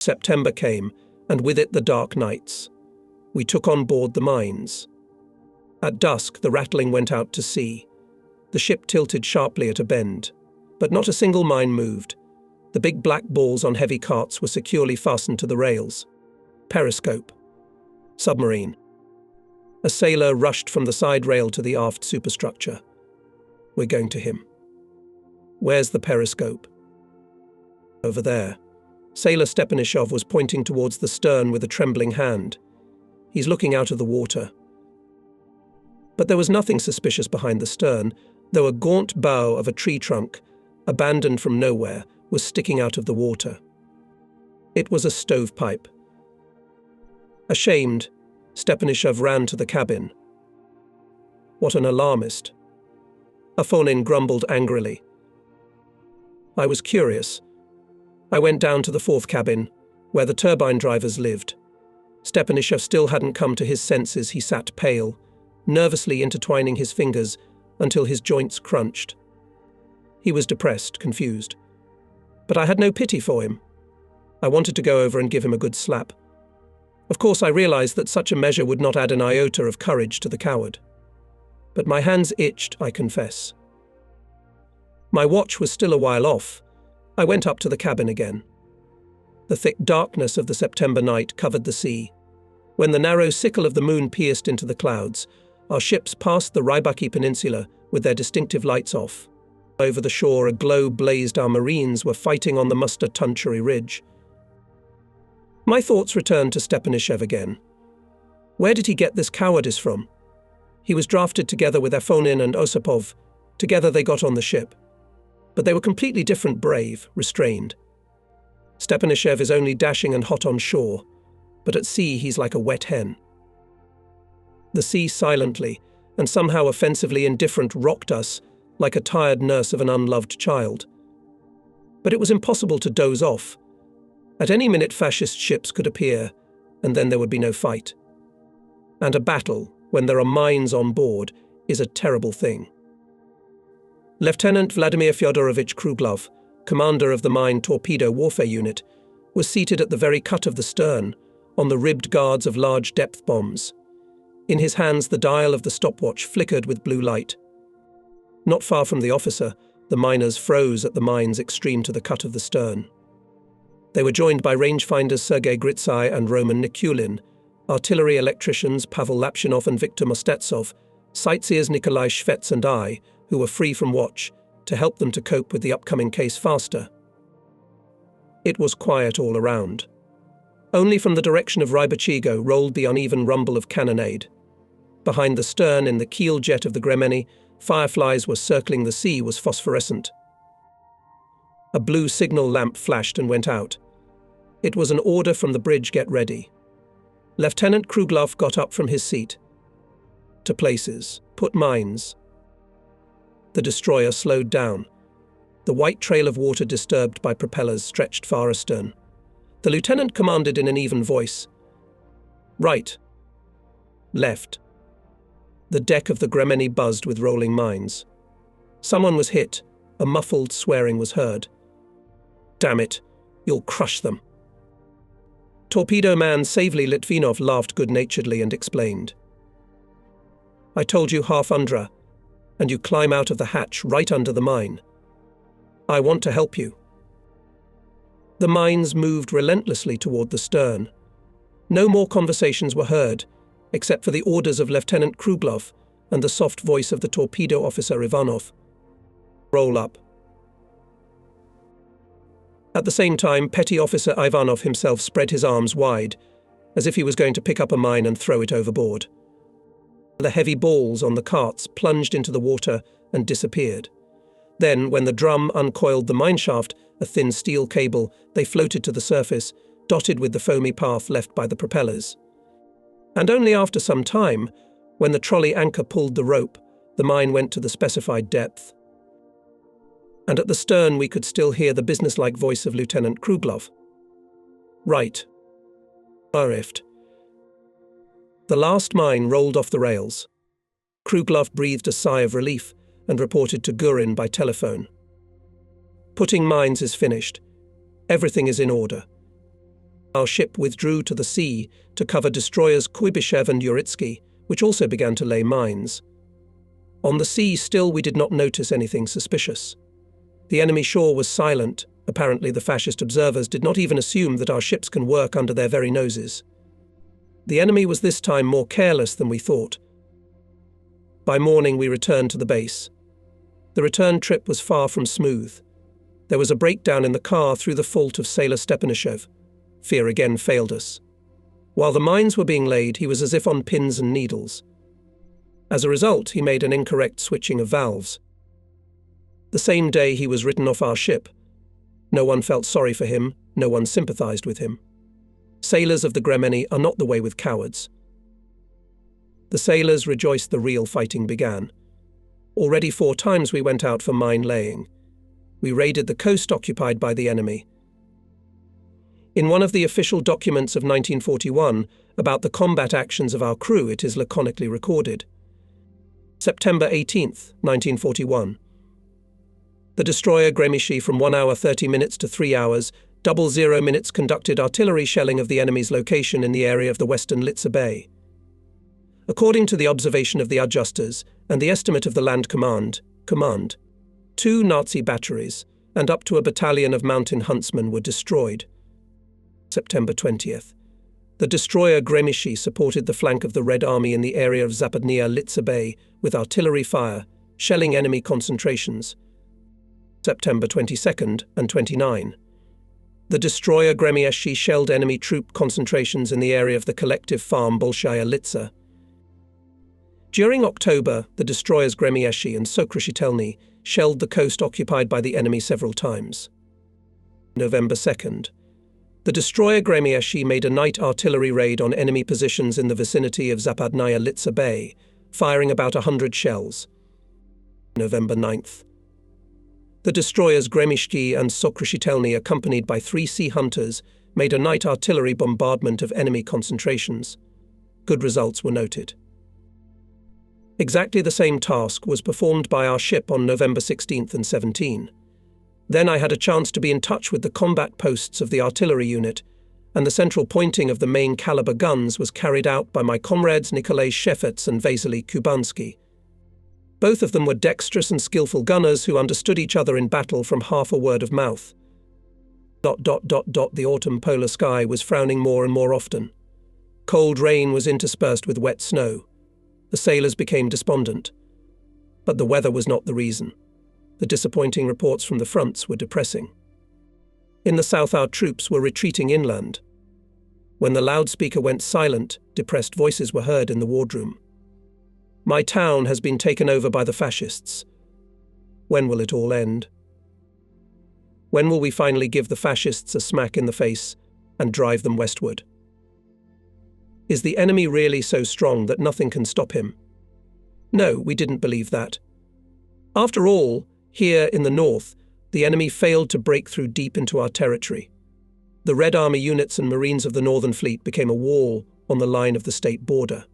September came, and with it the dark nights. We took on board the mines. At dusk, the rattling went out to sea. The ship tilted sharply at a bend, but not a single mine moved. The big black balls on heavy carts were securely fastened to the rails. Periscope. Submarine. A sailor rushed from the side rail to the aft superstructure. We're going to him. Where's the periscope? Over there. Sailor Stepanishov was pointing towards the stern with a trembling hand. He's looking out of the water. But there was nothing suspicious behind the stern, though a gaunt bough of a tree trunk, abandoned from nowhere, was sticking out of the water. It was a stovepipe. Ashamed, Stepanishov ran to the cabin. What an alarmist. Afonin grumbled angrily. I was curious. I went down to the fourth cabin, where the turbine drivers lived. Stepanishov still hadn't come to his senses. He sat pale, nervously intertwining his fingers until his joints crunched. He was depressed, confused. But I had no pity for him. I wanted to go over and give him a good slap. Of course, I realized that such a measure would not add an iota of courage to the coward. But my hands itched, I confess. My watch was still a while off. I went up to the cabin again. The thick darkness of the September night covered the sea. When the narrow sickle of the moon pierced into the clouds, our ships passed the Rybaki Peninsula with their distinctive lights off. Over the shore, a glow blazed. Our Marines were fighting on the Muster Tunchery Ridge. My thoughts returned to Stepanishov again. Where did he get this cowardice from? He was drafted together with Afonin and Osipov. Together they got on the ship. But they were completely different, brave, restrained. Stepanishov is only dashing and hot on shore, but at sea he's like a wet hen. The sea silently, and somehow offensively indifferent, rocked us like a tired nurse of an unloved child. But it was impossible to doze off. At any minute fascist ships could appear, and then there would be no fight. And a battle, when there are mines on board, is a terrible thing. Lieutenant Vladimir Fyodorovich Kruglov, commander of the mine torpedo warfare unit, was seated at the very cut of the stern, on the ribbed guards of large depth bombs. In his hands the dial of the stopwatch flickered with blue light. Not far from the officer, the miners froze at the mine's extreme to the cut of the stern. They were joined by rangefinders Sergei Gritsai and Roman Nikulin, artillery electricians Pavel Lapshinov and Viktor Mostetsov, sightseers Nikolai Shvets and I, who were free from watch, to help them to cope with the upcoming case faster. It was quiet all around. Only from the direction of Rybachigo rolled the uneven rumble of cannonade. Behind the stern, in the keel jet of the Gremeni, fireflies were circling. The sea was phosphorescent. A blue signal lamp flashed and went out. It was an order from the bridge. Get ready. Lieutenant Kruglov got up from his seat. To places. Put mines. The destroyer slowed down. The white trail of water disturbed by propellers stretched far astern. The lieutenant commanded in an even voice. Right. Left. The deck of the Gremeni buzzed with rolling mines. Someone was hit. A muffled swearing was heard. Damn it, you'll crush them. Torpedo man Savely Litvinov laughed good-naturedly and explained. I told you half Undra, and you climb out of the hatch right under the mine. I want to help you. The mines moved relentlessly toward the stern. No more conversations were heard, except for the orders of Lieutenant Kruglov and the soft voice of the torpedo officer Ivanov. Roll up. At the same time, Petty Officer Ivanov himself spread his arms wide, as if he was going to pick up a mine and throw it overboard. The heavy balls on the carts plunged into the water and disappeared. Then, when the drum uncoiled the mineshaft, a thin steel cable, they floated to the surface, dotted with the foamy path left by the propellers. And only after some time, when the trolley anchor pulled the rope, the mine went to the specified depth. And at the stern we could still hear the businesslike voice of Lieutenant Kruglov. Right. Rift. The last mine rolled off the rails. Kruglov breathed a sigh of relief and reported to Gurin by telephone. Putting mines is finished. Everything is in order. Our ship withdrew to the sea to cover destroyers Kuibyshev and Uritsky, which also began to lay mines. On the sea still we did not notice anything suspicious. The enemy shore was silent. Apparently the fascist observers did not even assume that our ships can work under their very noses. The enemy was this time more careless than we thought. By morning we returned to the base. The return trip was far from smooth. There was a breakdown in the car through the fault of sailor Stepanishev. Fear again failed us. While the mines were being laid, he was as if on pins and needles. As a result, he made an incorrect switching of valves. The same day he was written off our ship. No one felt sorry for him, no one sympathized with him. Sailors of the Gremeni are not the way with cowards. The sailors rejoiced the real fighting began. Already 4 times we went out for mine laying. We raided the coast occupied by the enemy. In one of the official documents of 1941 about the combat actions of our crew, it is laconically recorded. September 18th, 1941. The destroyer Gremishi from 1 hour 30 minutes to 3 hours, 00 minutes conducted artillery shelling of the enemy's location in the area of the western Litsa Bay. According to the observation of the adjusters and the estimate of the Land Command, 2 Nazi batteries and up to a battalion of mountain huntsmen were destroyed. September 20th. The destroyer Gremishi supported the flank of the Red Army in the area of Zapadnaya Litsa Bay with artillery fire, shelling enemy concentrations. September 22nd and 29. The destroyer Gremieshi shelled enemy troop concentrations in the area of the collective farm Bolshaya Litsa. During October, the destroyers Gremieshi and Sokrishitelny shelled the coast occupied by the enemy several times. November 2nd. The destroyer Gremieshi made a night artillery raid on enemy positions in the vicinity of Zapadnaya Litsa Bay, firing about 100 shells. November 9th. The destroyers Gremishki and Sokrishitelny, accompanied by 3 sea hunters, made a night artillery bombardment of enemy concentrations. Good results were noted. Exactly the same task was performed by our ship on November 16th and 17. Then I had a chance to be in touch with the combat posts of the artillery unit, and the central pointing of the main caliber guns was carried out by my comrades Nikolai Shefets and Vasily Kubansky. Both of them were dexterous and skillful gunners who understood each other in battle from half a word of mouth. The autumn polar sky was frowning more and more often. Cold rain was interspersed with wet snow. The sailors became despondent. But the weather was not the reason. The disappointing reports from the fronts were depressing. In the south our troops were retreating inland. When the loudspeaker went silent, depressed voices were heard in the wardroom. My town has been taken over by the fascists. When will it all end? When will we finally give the fascists a smack in the face and drive them westward? Is the enemy really so strong that nothing can stop him? No, we didn't believe that. After all, here in the north, the enemy failed to break through deep into our territory. The Red Army units and Marines of the Northern Fleet became a wall on the line of the state border.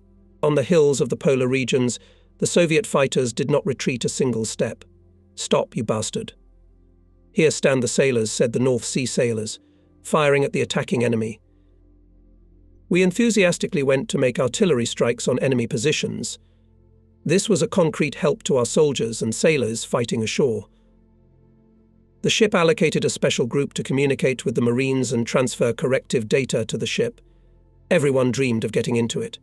On the hills of the polar regions, the Soviet fighters did not retreat a single step. Stop, you bastard. Here stand the sailors, said the North Sea sailors, firing at the attacking enemy. We enthusiastically went to make artillery strikes on enemy positions. This was a concrete help to our soldiers and sailors fighting ashore. The ship allocated a special group to communicate with the Marines and transfer corrective data to the ship. Everyone dreamed of getting into it.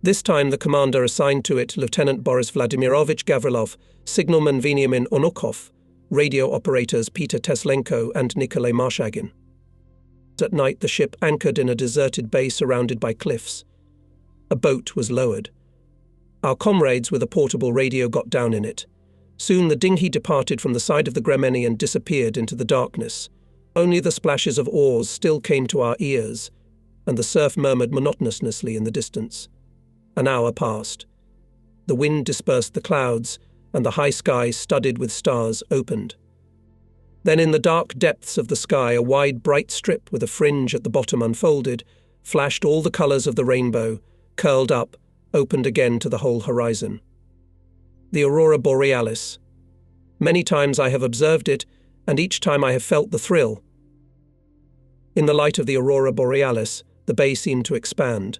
This time the commander assigned to it Lieutenant Boris Vladimirovich Gavrilov, signalman Veniamin Onukov, radio operators Peter Teslenko and Nikolai Marshagin. At night the ship anchored in a deserted bay surrounded by cliffs. A boat was lowered. Our comrades with a portable radio got down in it. Soon the dinghy departed from the side of the Gremeni and disappeared into the darkness. Only the splashes of oars still came to our ears, and the surf murmured monotonously in the distance. An hour passed. The wind dispersed the clouds, and the high sky, studded with stars, opened. Then in the dark depths of the sky, a wide bright strip with a fringe at the bottom unfolded, flashed all the colours of the rainbow, curled up, opened again to the whole horizon. The aurora borealis. Many times I have observed it, and each time I have felt the thrill. In the light of the aurora borealis, the bay seemed to expand.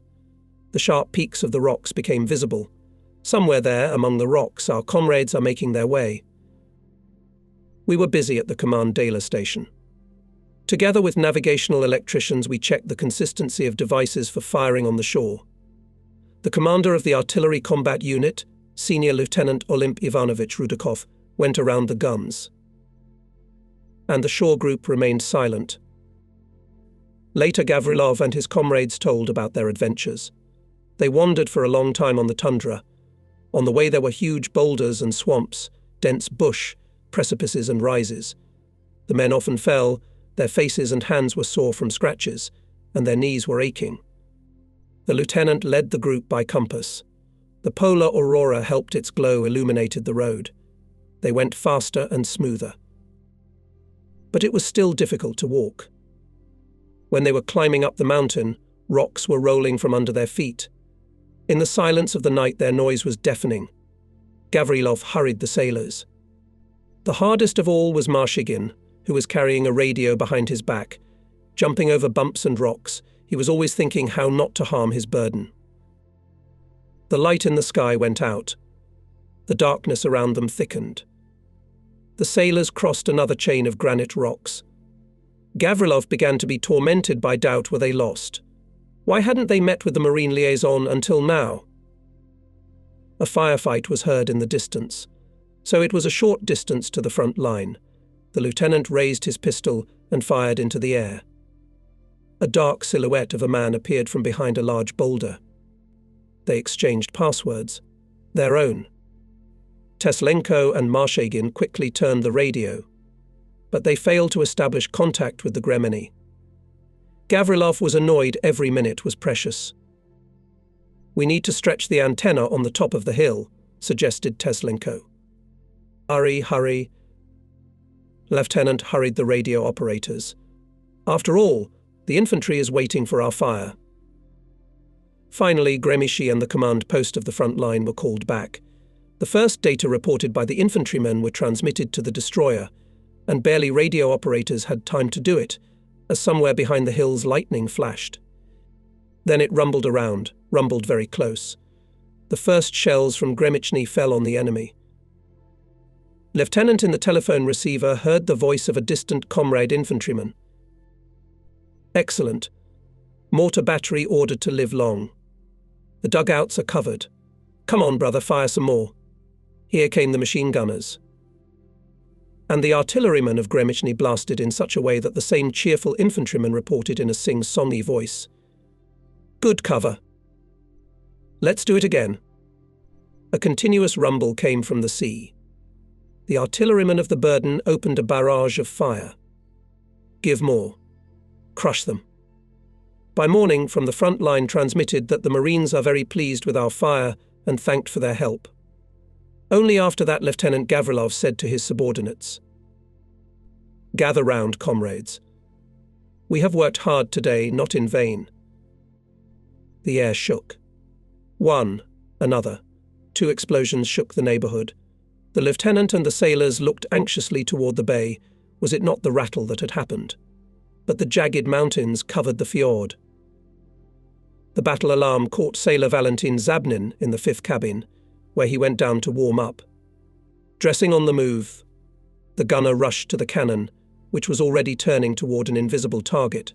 The sharp peaks of the rocks became visible. Somewhere there, among the rocks, our comrades are making their way. We were busy at the Command Dela station. Together with navigational electricians, we checked the consistency of devices for firing on the shore. The commander of the Artillery Combat Unit, Senior Lieutenant Olimp Ivanovich Rudakov, went around the guns. And the shore group remained silent. Later, Gavrilov and his comrades told about their adventures. They wandered for a long time on the tundra. On the way there were huge boulders and swamps, dense bush, precipices and rises. The men often fell, their faces and hands were sore from scratches, and their knees were aching. The lieutenant led the group by compass. The polar aurora helped its glow illuminated the road. They went faster and smoother. But it was still difficult to walk. When they were climbing up the mountain, rocks were rolling from under their feet. In the silence of the night, their noise was deafening. Gavrilov hurried the sailors. The hardest of all was Marshigin, who was carrying a radio behind his back. Jumping over bumps and rocks, he was always thinking how not to harm his burden. The light in the sky went out. The darkness around them thickened. The sailors crossed another chain of granite rocks. Gavrilov began to be tormented by doubt. Were they lost? Why hadn't they met with the Marine liaison until now? A firefight was heard in the distance, so it was a short distance to the front line. The lieutenant raised his pistol and fired into the air. A dark silhouette of a man appeared from behind a large boulder. They exchanged passwords, their own. Teslenko and Marshagin quickly turned the radio, but they failed to establish contact with the Gremeni. Gavrilov was annoyed. Every minute was precious. "We need to stretch the antenna on the top of the hill," suggested Teslenko. Hurry. Lieutenant hurried the radio operators. "After all, the infantry is waiting for our fire." Finally, Gremishi and the command post of the front line were called back. The first data reported by the infantrymen were transmitted to the destroyer, and barely radio operators had time to do it, as somewhere behind the hills lightning flashed. Then it rumbled around, rumbled very close. The first shells from Gremichny fell on the enemy. Lieutenant in the telephone receiver heard the voice of a distant comrade infantryman. "Excellent. Mortar battery ordered to live long. The dugouts are covered. Come on, brother, fire some more." Here came the machine gunners. And the artillerymen of Gremichny blasted in such a way that the same cheerful infantryman reported in a sing-songy voice. "Good cover. Let's do it again." A continuous rumble came from the sea. The artillerymen of the burden opened a barrage of fire. "Give more. Crush them." By morning, from the front line transmitted that the Marines are very pleased with our fire and thanked for their help. Only after that Lieutenant Gavrilov said to his subordinates, "Gather round, comrades. We have worked hard today, not in vain." The air shook. One, another. 2 explosions shook the neighborhood. The lieutenant and the sailors looked anxiously toward the bay. Was it not the rattle that had happened? But the jagged mountains covered the fjord. The battle alarm caught sailor Valentin Zabnin in the 5th cabin, where he went down to warm up. Dressing on the move, the gunner rushed to the cannon, which was already turning toward an invisible target.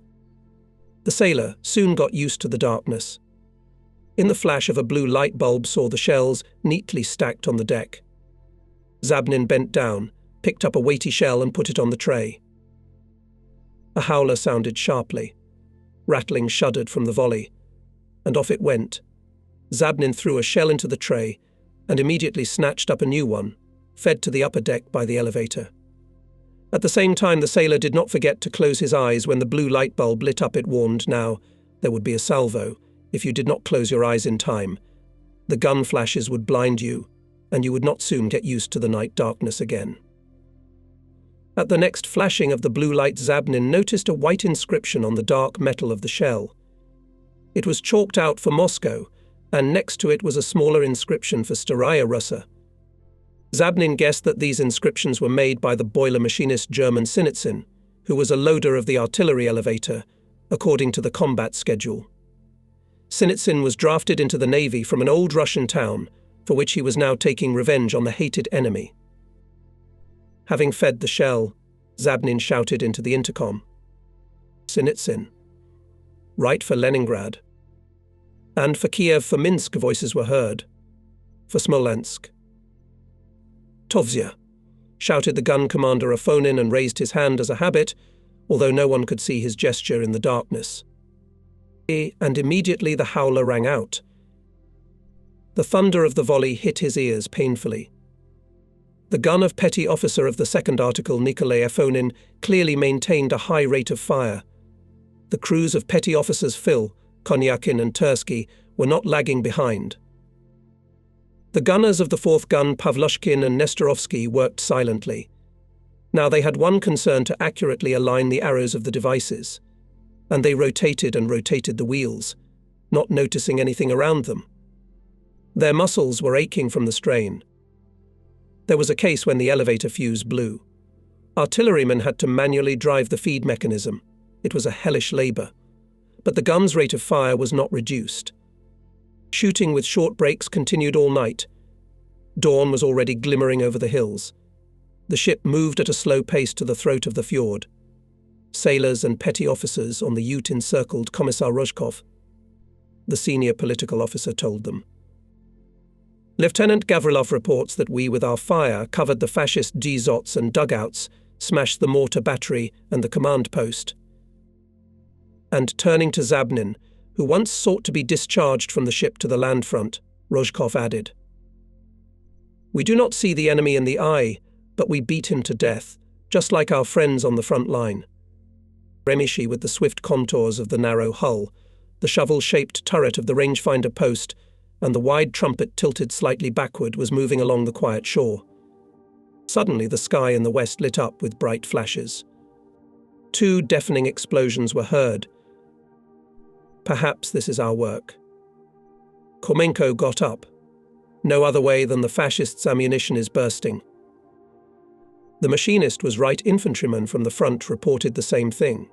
The sailor soon got used to the darkness. In the flash of a blue light bulb saw the shells neatly stacked on the deck. Zabnin bent down, picked up a weighty shell and put it on the tray. A howler sounded sharply. Rattling shuddered from the volley, and off it went. Zabnin threw a shell into the tray and immediately snatched up a new one, fed to the upper deck by the elevator. At the same time, the sailor did not forget to close his eyes when the blue light bulb lit up. It warned now there would be a salvo if you did not close your eyes in time. The gun flashes would blind you, and you would not soon get used to the night darkness again. At the next flashing of the blue light, Zabnin noticed a white inscription on the dark metal of the shell. It was chalked out for Moscow, and next to it was a smaller inscription for Staraya Russa. Zabnin guessed that these inscriptions were made by the boiler machinist German Sinitsyn. who was a loader of the artillery elevator, according to the combat schedule. Sinitsyn was drafted into the navy from an old Russian town, for which he was now taking revenge on the hated enemy. Having fed the shell, Zabnin shouted into the intercom. Sinitsyn. Right for Leningrad. And for Kiev, for Minsk, voices were heard. For Smolensk. Tovzya, shouted the gun commander Afonin and raised his hand as a habit, although no one could see his gesture in the darkness. And immediately the howler rang out. The thunder of the volley hit his ears painfully. The gun of petty officer of the second article, Nikolai Afonin, clearly maintained a high rate of fire. The crews of petty officers Phil, Konyakin and Tursky were not lagging behind. The gunners of the fourth gun, Pavlushkin and Nestorovsky, worked silently. Now they had one concern: to accurately align the arrows of the devices, and they rotated and rotated the wheels, not noticing anything around them. Their muscles were aching from the strain. There was a case when the elevator fuse blew. Artillerymen had to manually drive the feed mechanism. It was a hellish labour. But the gun's rate of fire was not reduced. Shooting with short breaks continued all night. Dawn was already glimmering over the hills. The ship moved at a slow pace to the throat of the fjord. Sailors and petty officers on the ute encircled Commissar Rozhkov. The senior political officer told them. Lieutenant Gavrilov reports that we, with our fire, covered the fascist G-Zots and dugouts, smashed the mortar battery and the command post. And turning to Zabnin, who once sought to be discharged from the ship to the land front, Rozhkov added, "We do not see the enemy in the eye, but we beat him to death, just like our friends on the front line." Remishi, with the swift contours of the narrow hull, the shovel-shaped turret of the rangefinder post, and the wide trumpet tilted slightly backward, was moving along the quiet shore. Suddenly the sky in the west lit up with bright flashes. 2 deafening explosions were heard. Perhaps this is our work. Kormenko got up. No other way than the fascists' ammunition is bursting. The machinist was right infantryman from the front reported the same thing.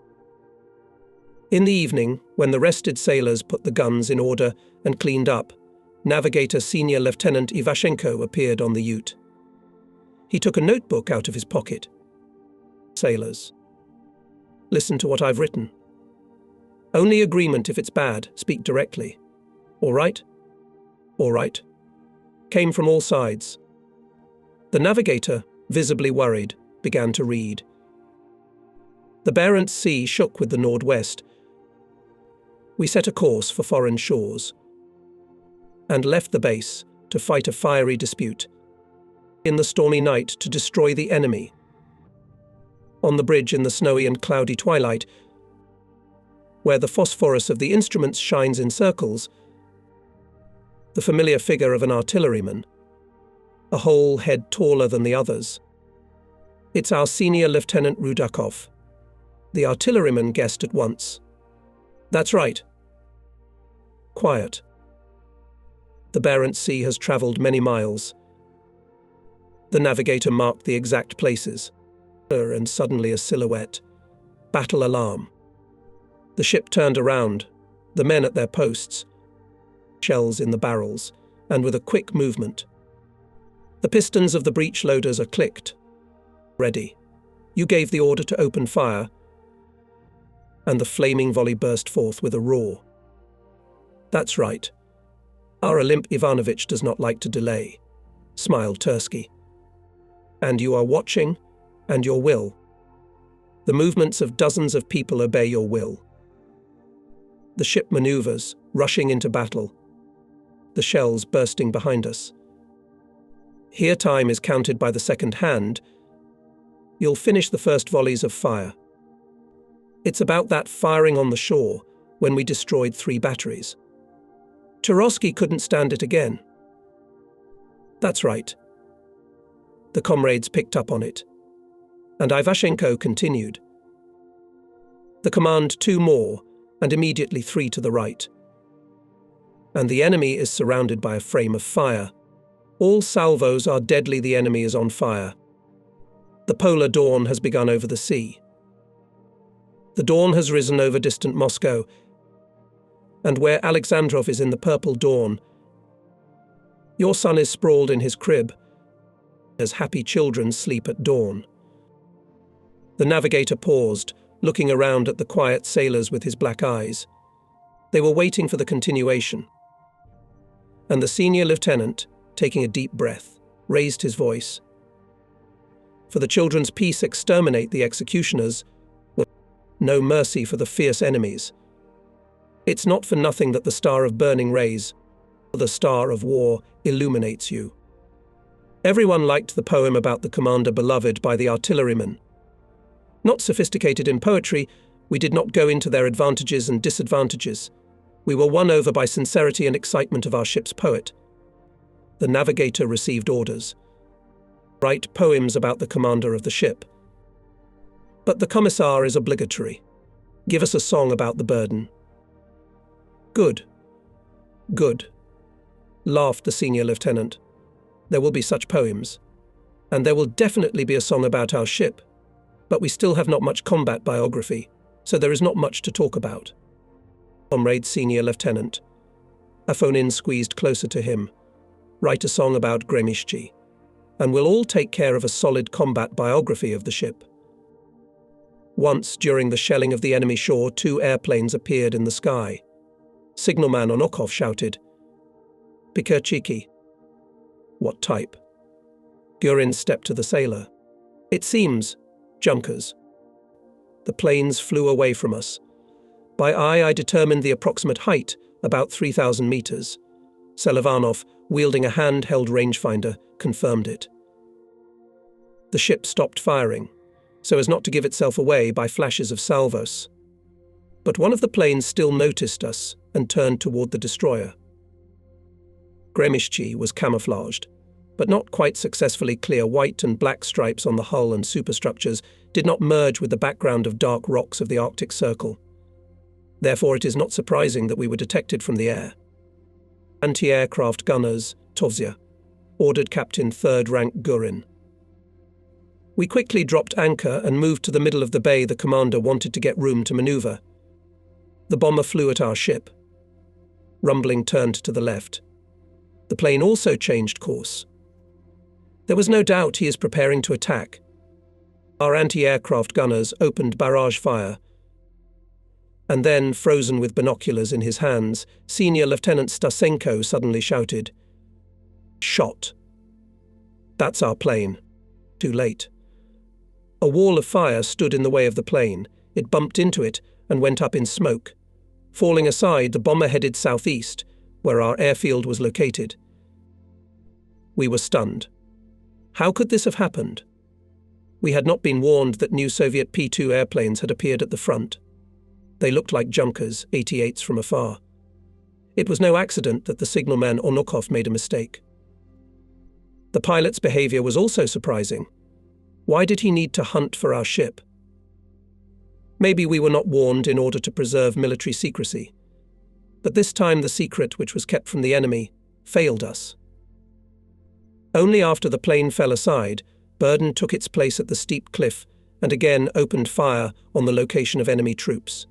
In the evening, when the rested sailors put the guns in order and cleaned up, Navigator Senior Lieutenant Ivashenko appeared on the ute. He took a notebook out of his pocket. "Sailors, listen to what I've written. Only agreement if it's bad, speak directly. All right? All right." Came from all sides. The navigator, visibly worried, began to read. The Barents Sea shook with the northwest. We set a course for foreign shores and left the base to fight a fiery dispute. In the stormy night to destroy the enemy. On the bridge in the snowy and cloudy twilight, where the phosphorus of the instruments shines in circles, the familiar figure of an artilleryman, a whole head taller than the others. It's our senior Lieutenant Rudakov. The artilleryman guessed at once. That's right. Quiet. The Barents Sea has travelled many miles. The navigator marked the exact places, and suddenly a silhouette. Battle alarm. The ship turned around, the men at their posts, shells in the barrels, and with a quick movement. The pistons of the breech loaders are clicked. Ready. You gave the order to open fire, and the flaming volley burst forth with a roar. That's right. Our Olymp Ivanovich does not like to delay, smiled Tursky. And you are watching, and your will. The movements of dozens of people obey your will. The ship maneuvers, rushing into battle. The shells bursting behind us. Here time is counted by the second hand. You'll finish the first volleys of fire. It's about that firing on the shore when we destroyed 3 batteries. Turovsky couldn't stand it again. That's right. The comrades picked up on it, and Ivashenko continued. The command 2 more, and immediately 3 to the right. And the enemy is surrounded by a frame of fire. All salvos are deadly. The enemy is on fire. The polar dawn has begun over the sea. The dawn has risen over distant Moscow, and where Alexandrov is in the purple dawn, your son is sprawled in his crib, as happy children sleep at dawn. The navigator paused, looking around at the quiet sailors with his black eyes. They were waiting for the continuation. And the senior lieutenant, taking a deep breath, raised his voice. For the children's peace exterminate the executioners, no mercy for the fierce enemies. It's not for nothing that the star of burning rays, the star of war, illuminates you. Everyone liked the poem about the commander beloved by the artillerymen. Not sophisticated in poetry, we did not go into their advantages and disadvantages. We were won over by sincerity and excitement of our ship's poet. The navigator received orders. Write poems about the commander of the ship. But the commissar is obligatory. Give us a song about the burden. Good. Good, laughed the senior lieutenant. There will be such poems. And there will definitely be a song about our ship. But we still have not much combat biography, so there is not much to talk about. Comrade senior lieutenant. Afonin squeezed closer to him. Write a song about Gremishchi, and we'll all take care of a solid combat biography of the ship. Once, during the shelling of the enemy shore, 2 airplanes appeared in the sky. Signalman Onokov shouted, "Pikerchiki." What type? Gurin stepped to the sailor. It seems, Junkers. The planes flew away from us. By eye, I determined the approximate height, about 3,000 meters. Selivanov, wielding a handheld rangefinder, confirmed it. The ship stopped firing, so as not to give itself away by flashes of salvos. But one of the planes still noticed us and turned toward the destroyer. Gremishchi was camouflaged, but not quite successfully clear. White and black stripes on the hull and superstructures did not merge with the background of dark rocks of the Arctic Circle. Therefore, it is not surprising that we were detected from the air. Anti-aircraft gunners, Tovzia, ordered Captain 3rd Rank Gurin. We quickly dropped anchor and moved to the middle of the bay. The commander wanted to get room to maneuver. The bomber flew at our ship. Rumbling turned to the left. The plane also changed course. There was no doubt he is preparing to attack. Our anti-aircraft gunners opened barrage fire. And then, frozen with binoculars in his hands, Senior Lieutenant Stasenko suddenly shouted, "Shot." That's our plane. Too late. A wall of fire stood in the way of the plane. It bumped into it and went up in smoke. Falling aside, the bomber headed southeast, where our airfield was located. We were stunned. How could this have happened? We had not been warned that new Soviet P-2 airplanes had appeared at the front. They looked like Junkers, 88s from afar. It was no accident that the signalman Onokov made a mistake. The pilot's behavior was also surprising. Why did he need to hunt for our ship? Maybe we were not warned in order to preserve military secrecy. But this time the secret, which was kept from the enemy, failed us. Only after the plane fell aside, Burden took its place at the steep cliff and again opened fire on the location of enemy troops.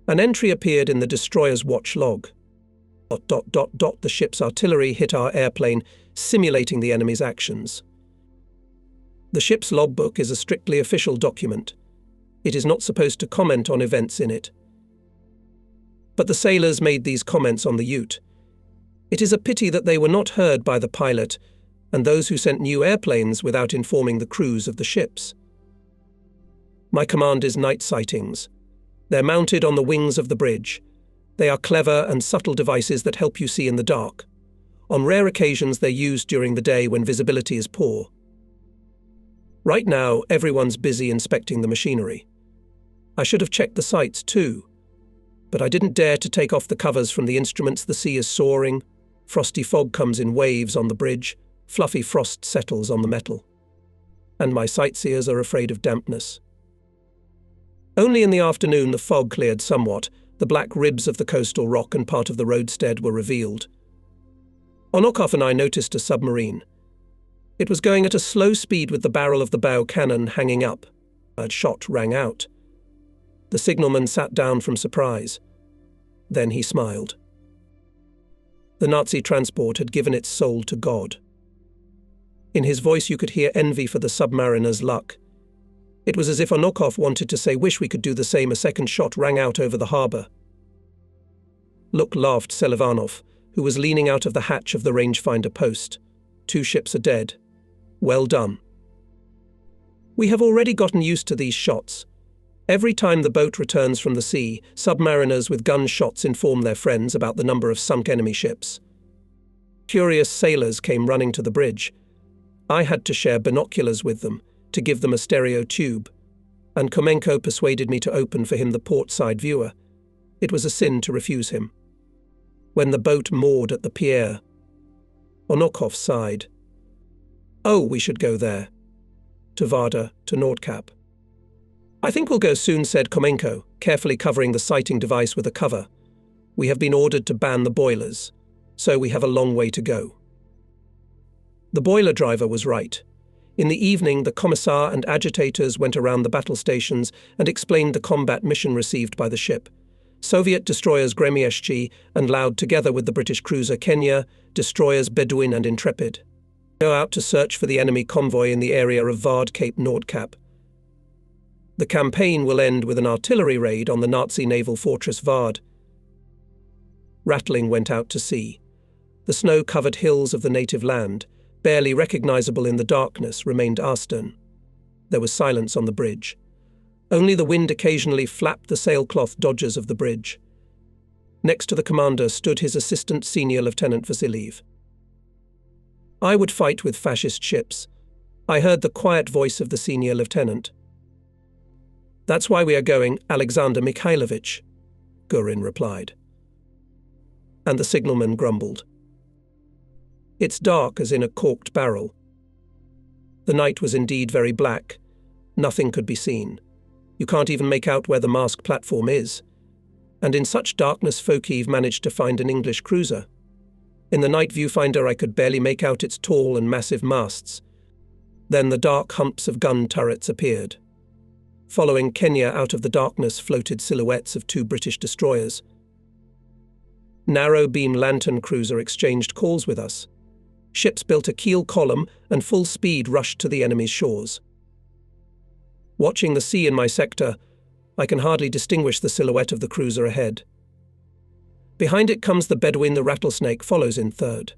An entry appeared in the destroyer's watch log. ... The ship's artillery hit our airplane, simulating the enemy's actions. The ship's logbook is a strictly official document. It is not supposed to comment on events in it. But the sailors made these comments on the Ute. It is a pity that they were not heard by the pilot and those who sent new airplanes without informing the crews of the ships. My command is night sightings. They're mounted on the wings of the bridge. They are clever and subtle devices that help you see in the dark. On rare occasions, they're used during the day when visibility is poor. Right now, everyone's busy inspecting the machinery. I should have checked the sights too, but I didn't dare to take off the covers from the instruments. The sea is soaring. Frosty fog comes in waves on the bridge. Fluffy frost settles on the metal. And my sightseers are afraid of dampness. Only in the afternoon the fog cleared somewhat. The black ribs of the coastal rock and part of the roadstead were revealed. Onokov and I noticed a submarine. It was going at a slow speed with the barrel of the bow cannon hanging up. A shot rang out. The signalman sat down from surprise. Then he smiled. The Nazi transport had given its soul to God. In his voice you could hear envy for the submariner's luck. It was as if Onokov wanted to say, "Wish we could do the same." A second shot rang out over the harbour. "Look," laughed Selivanov, who was leaning out of the hatch of the rangefinder post. "2 ships are dead. Well done." "We have already gotten used to these shots. Every time the boat returns from the sea, submariners with gunshots inform their friends about the number of sunk enemy ships. Curious sailors came running to the bridge. I had to share binoculars with them, to give them a stereo tube, and Komenko persuaded me to open for him the port-side viewer. It was a sin to refuse him. When the boat moored at the pier, Onokov sighed. "Oh, we should go there." To Varda, to Nordkap. "I think we'll go soon," said Komenko, carefully covering the sighting device with a cover. "We have been ordered to ban the boilers, so we have a long way to go." The boiler driver was right. In the evening, the commissar and agitators went around the battle stations and explained the combat mission received by the ship. Soviet destroyers Gremyeshchi and Loud, together with the British cruiser Kenya, destroyers Bedouin and Intrepid, go out to search for the enemy convoy in the area of Vard Cape Nordkap. The campaign will end with an artillery raid on the Nazi naval fortress Vard. Rattling went out to sea. The snow-covered hills of the native land, barely recognizable in the darkness, remained astern. There was silence on the bridge. Only the wind occasionally flapped the sailcloth dodgers of the bridge. Next to the commander stood his assistant Senior Lieutenant Vasiliev. "I would fight with fascist ships," I heard the quiet voice of the senior lieutenant. "That's why we are going, Alexander Mikhailovich," Gurin replied. And the signalman grumbled. "It's dark as in a corked barrel." The night was indeed very black. Nothing could be seen. You can't even make out where the mask platform is. And in such darkness Fokiv managed to find an English cruiser. In the night viewfinder I could barely make out its tall and massive masts. Then the dark humps of gun turrets appeared. Following Kenya out of the darkness floated silhouettes of 2 British destroyers. Narrow-beam lantern cruiser exchanged calls with us. Ships built a keel column and full speed rushed to the enemy's shores. Watching the sea in my sector, I can hardly distinguish the silhouette of the cruiser ahead. Behind it comes the Bedouin. The Rattlesnake follows in third.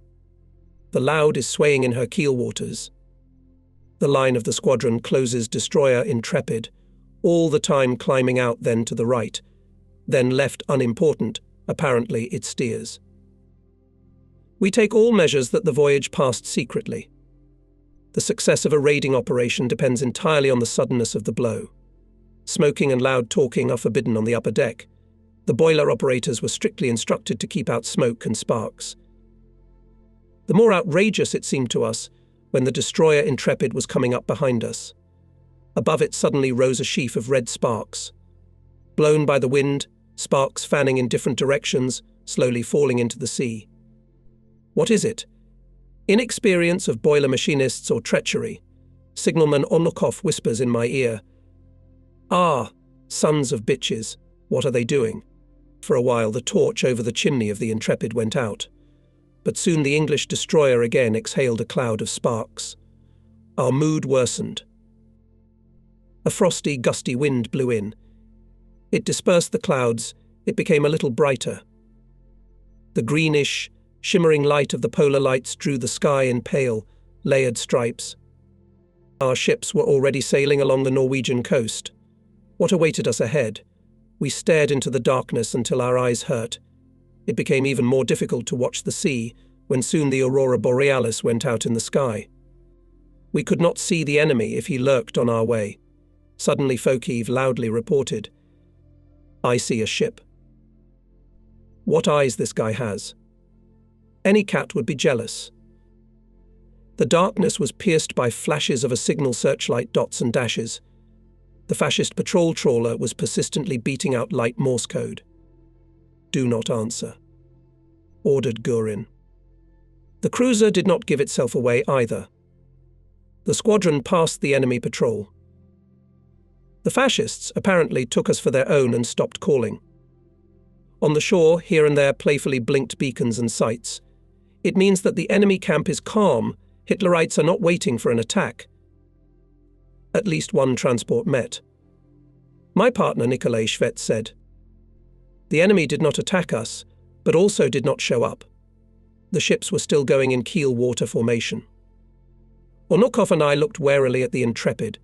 The Loud is swaying in her keel waters. The line of the squadron closes destroyer Intrepid, all the time climbing out, then to the right, then left unimportant, apparently it steers. We take all measures that the voyage passed secretly. The success of a raiding operation depends entirely on the suddenness of the blow. Smoking and loud talking are forbidden on the upper deck. The boiler operators were strictly instructed to keep out smoke and sparks. The more outrageous it seemed to us when the destroyer Intrepid was coming up behind us. Above it suddenly rose a sheaf of red sparks. Blown by the wind, sparks fanning in different directions, slowly falling into the sea. What is it? Inexperience of boiler machinists or treachery? Signalman Onokov whispers in my ear. "Ah, sons of bitches, what are they doing?" For a while the torch over the chimney of the Intrepid went out, but soon the English destroyer again exhaled a cloud of sparks. Our mood worsened. A frosty, gusty wind blew in. It dispersed the clouds. It became a little brighter. The greenish, shimmering light of the polar lights drew the sky in pale, layered stripes. Our ships were already sailing along the Norwegian coast. What awaited us ahead? We stared into the darkness until our eyes hurt. It became even more difficult to watch the sea when soon the aurora borealis went out in the sky. We could not see the enemy if he lurked on our way. Suddenly Fokiv loudly reported, "I see a ship." What eyes this guy has. Any cat would be jealous. The darkness was pierced by flashes of a signal searchlight, dots and dashes. The fascist patrol trawler was persistently beating out light Morse code. "Do not answer," ordered Gurin. The cruiser did not give itself away either. The squadron passed the enemy patrol. The fascists apparently took us for their own and stopped calling. On the shore, here and there playfully blinked beacons and sights. It means that the enemy camp is calm. Hitlerites are not waiting for an attack. At least one transport met. My partner Nikolai Schwetz said, "The enemy did not attack us, but also did not show up. The ships were still going in keel water formation." Ornukov and I looked warily at the Intrepid.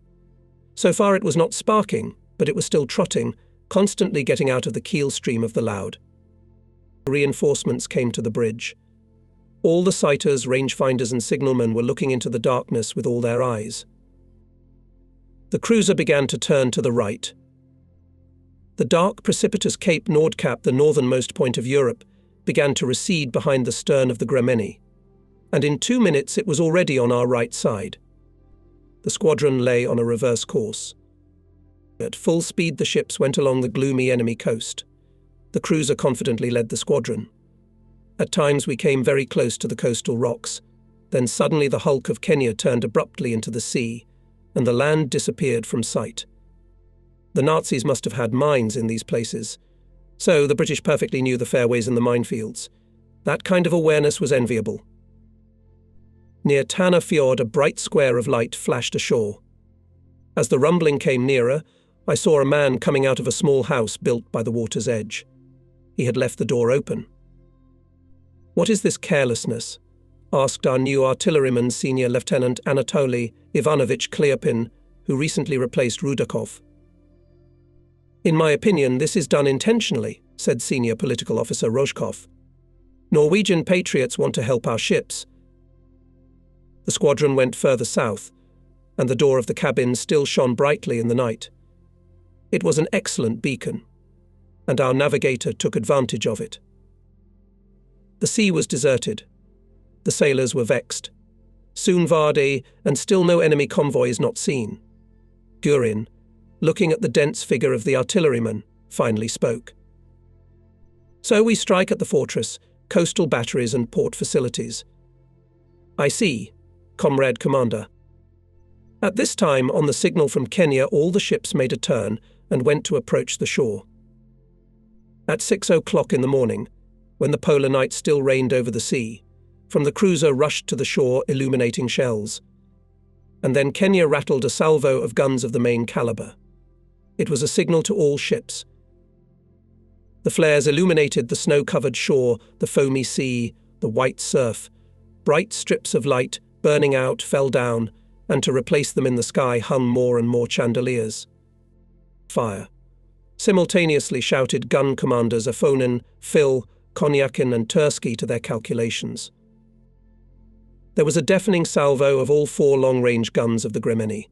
So far it was not sparking, but it was still trotting, constantly getting out of the keel stream of the Loud. Reinforcements came to the bridge. All the sighters, rangefinders and signalmen were looking into the darkness with all their eyes. The cruiser began to turn to the right. The dark, precipitous Cape Nordkap, the northernmost point of Europe, began to recede behind the stern of the Gremeni, and in 2 minutes it was already on our right side. The squadron lay on a reverse course. At full speed the ships went along the gloomy enemy coast. The cruiser confidently led the squadron. At times we came very close to the coastal rocks. Then suddenly the hulk of Kenya turned abruptly into the sea, and the land disappeared from sight. The Nazis must have had mines in these places, so the British perfectly knew the fairways and the minefields. That kind of awareness was enviable. Near Tanna Fjord, a bright square of light flashed ashore. As the rumbling came nearer, I saw a man coming out of a small house built by the water's edge. He had left the door open. "What is this carelessness?" asked our new artilleryman, Senior Lieutenant Anatoly Ivanovich Kleopin, who recently replaced Rudakov. "In my opinion, this is done intentionally," said Senior Political Officer Rozhkov. "Norwegian patriots want to help our ships." The squadron went further south, and the door of the cabin still shone brightly in the night. It was an excellent beacon, and our navigator took advantage of it. The sea was deserted. The sailors were vexed. Soon Varde, and still no enemy convoys not seen. Gurin, looking at the dense figure of the artilleryman, finally spoke. "So we strike at the fortress, coastal batteries and port facilities." "I see, Comrade Commander." At this time, on the signal from Kenya, all the ships made a turn and went to approach the shore. At 6 o'clock in the morning, when the polar night still reigned over the sea, from the cruiser rushed to the shore illuminating shells. And then Kenya rattled a salvo of guns of the main caliber. It was a signal to all ships. The flares illuminated the snow-covered shore, the foamy sea, the white surf. Bright strips of light, burning out, fell down, and to replace them in the sky hung more and more chandeliers. "Fire!" simultaneously shouted gun commanders Afonin, Phil, Konyakin and Tursky to their calculations. There was a deafening salvo of all 4 long-range guns of the Gremeni.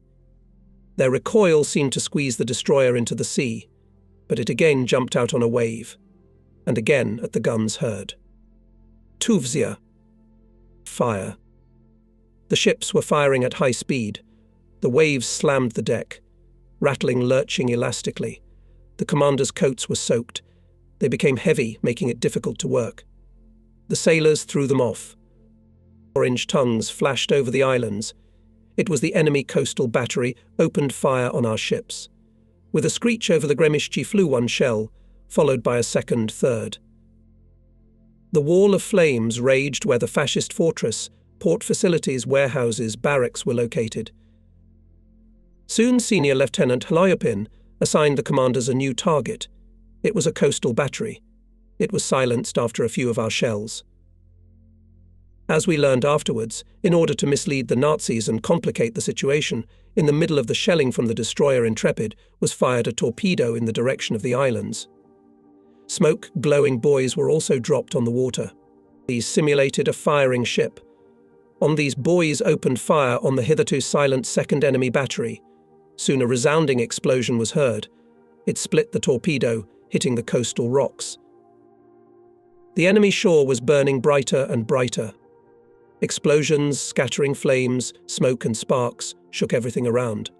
Their recoil seemed to squeeze the destroyer into the sea, but it again jumped out on a wave, and again at the guns heard. Tuvzia. Fire. The ships were firing at high speed. The waves slammed the deck, rattling, lurching elastically. The commanders' coats were soaked. They became heavy, making it difficult to work. The sailors threw them off. Orange tongues flashed over the islands. It was the enemy coastal battery, opened fire on our ships. With a screech over the Gremishchi flew one shell, followed by a second, third. The wall of flames raged where the fascist fortress, port facilities, warehouses, barracks were located. Soon Senior Lieutenant Hlyopin assigned the commanders a new target. It was a coastal battery. It was silenced after a few of our shells. As we learned afterwards, in order to mislead the Nazis and complicate the situation, in the middle of the shelling from the destroyer Intrepid was fired a torpedo in the direction of the islands. Smoke, glowing buoys were also dropped on the water. These simulated a firing ship. On these buoys opened fire on the hitherto silent second enemy battery. Soon a resounding explosion was heard. It split the torpedo, hitting the coastal rocks. The enemy shore was burning brighter and brighter. Explosions, scattering flames, smoke and sparks shook everything around.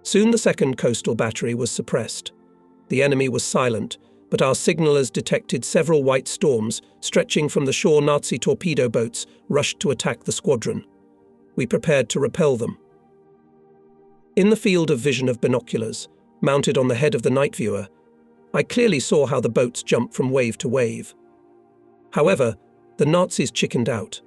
Soon the second coastal battery was suppressed. The enemy was silent, but our signallers detected several white storms stretching from the shore. Nazi torpedo boats rushed to attack the squadron. We prepared to repel them. In the field of vision of binoculars, mounted on the head of the night viewer, I clearly saw how the boats jumped from wave to wave. However, the Nazis chickened out.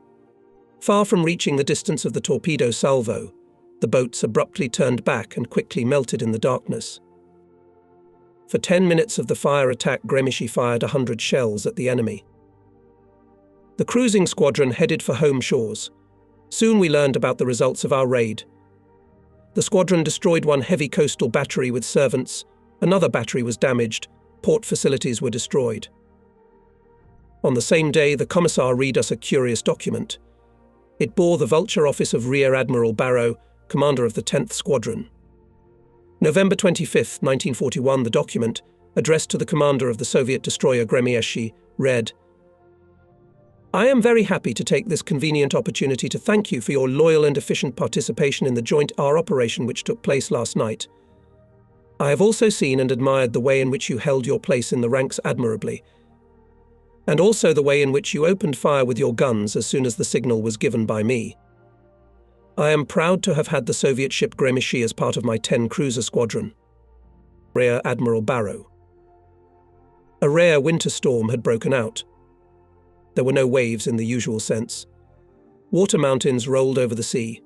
Far from reaching the distance of the torpedo salvo, the boats abruptly turned back and quickly melted in the darkness. For 10 minutes of the fire attack, Grzegorz fired 100 shells at the enemy. The cruising squadron headed for home shores. Soon we learned about the results of our raid. The squadron destroyed one heavy coastal battery with servants, another battery was damaged, port facilities were destroyed. On the same day, the Commissar read us a curious document. It bore the Vulture Office of Rear Admiral Barrow, commander of the 10th Squadron. November 25, 1941, the document, addressed to the commander of the Soviet destroyer Grzegorz, read, "I am very happy to take this convenient opportunity to thank you for your loyal and efficient participation in the joint R operation which took place last night. I have also seen and admired the way in which you held your place in the ranks admirably, and also the way in which you opened fire with your guns as soon as the signal was given by me. I am proud to have had the Soviet ship Grzegorz as part of my 10 cruiser squadron." Rear Admiral Barrow. A rare winter storm had broken out. There were no waves in the usual sense. Water mountains rolled over the sea.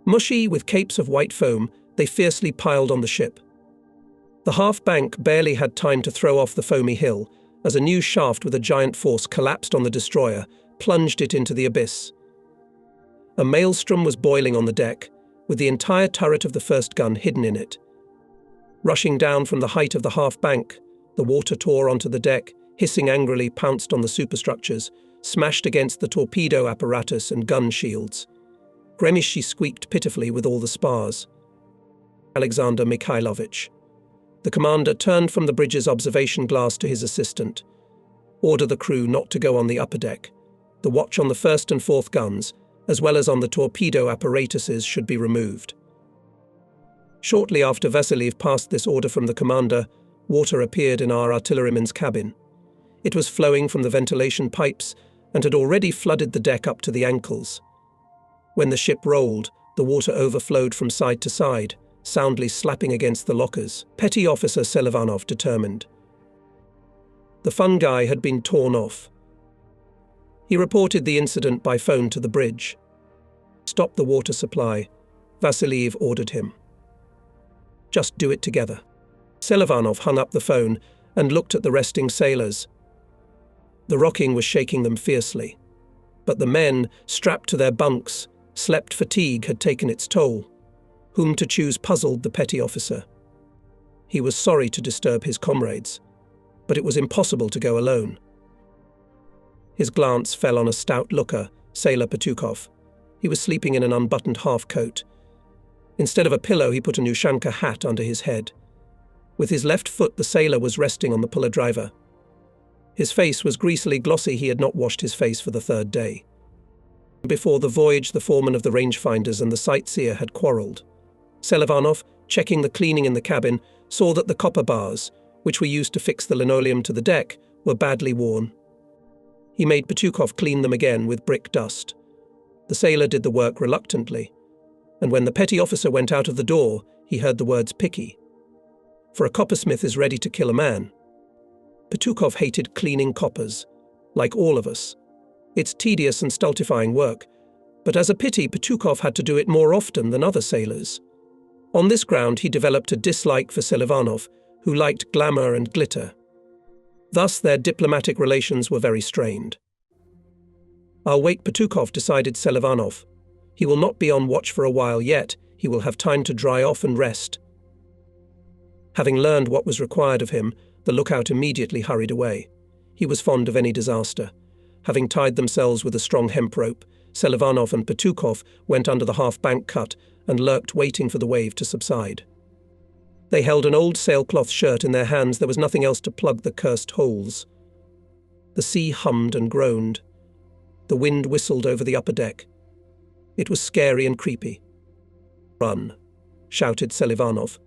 Mushy, with capes of white foam, they fiercely piled on the ship. The half-bank barely had time to throw off the foamy hill, as a new shaft with a giant force collapsed on the destroyer, plunged it into the abyss. A maelstrom was boiling on the deck, with the entire turret of the first gun hidden in it. Rushing down from the height of the half-bank, the water tore onto the deck, hissing angrily, pounced on the superstructures, smashed against the torpedo apparatus and gun shields. Grzegorz squeaked pitifully with all the spars. Alexander Mikhailovich. The commander turned from the bridge's observation glass to his assistant. "Order the crew not to go on the upper deck. The watch on the first and fourth guns, as well as on the torpedo apparatuses, should be removed." Shortly after Vassiliev passed this order from the commander, water appeared in our artilleryman's cabin. It was flowing from the ventilation pipes and had already flooded the deck up to the ankles. When the ship rolled, the water overflowed from side to side, soundly slapping against the lockers. Petty Officer Selivanov determined. The fungi had been torn off. He reported the incident by phone to the bridge. "Stop the water supply," Vassiliev ordered him. "Just do it together." Selivanov hung up the phone and looked at the resting sailors. The rocking was shaking them fiercely. But the men, strapped to their bunks, slept. Fatigue had taken its toll. Whom to choose puzzled the petty officer. He was sorry to disturb his comrades, but it was impossible to go alone. His glance fell on a stout looker, Sailor Petukov. He was sleeping in an unbuttoned half-coat. Instead of a pillow, he put a Nushanka hat under his head. With his left foot, the sailor was resting on the puller driver. His face was greasily glossy. He had not washed his face for the 3rd day. Before the voyage, the foreman of the rangefinders and the sightseer had quarrelled. Selivanov, checking the cleaning in the cabin, saw that the copper bars, which were used to fix the linoleum to the deck, were badly worn. He made Petukov clean them again with brick dust. The sailor did the work reluctantly, and when the petty officer went out of the door, he heard the words "picky." For a coppersmith is ready to kill a man. Petukov hated cleaning coppers, like all of us. It's tedious and stultifying work, but as a pity, Petukov had to do it more often than other sailors. On this ground, he developed a dislike for Selivanov, who liked glamour and glitter. Thus, their diplomatic relations were very strained. "I'll wake Petukov," decided Selivanov. "He will not be on watch for a while yet. He will have time to dry off and rest." Having learned what was required of him, the lookout immediately hurried away. He was fond of any disaster. Having tied themselves with a strong hemp rope, Selivanov and Petukov went under the half-bank cut and lurked, waiting for the wave to subside. They held an old sailcloth shirt in their hands. There was nothing else to plug the cursed holes. The sea hummed and groaned. The wind whistled over the upper deck. It was scary and creepy. "Run," shouted Selivanov.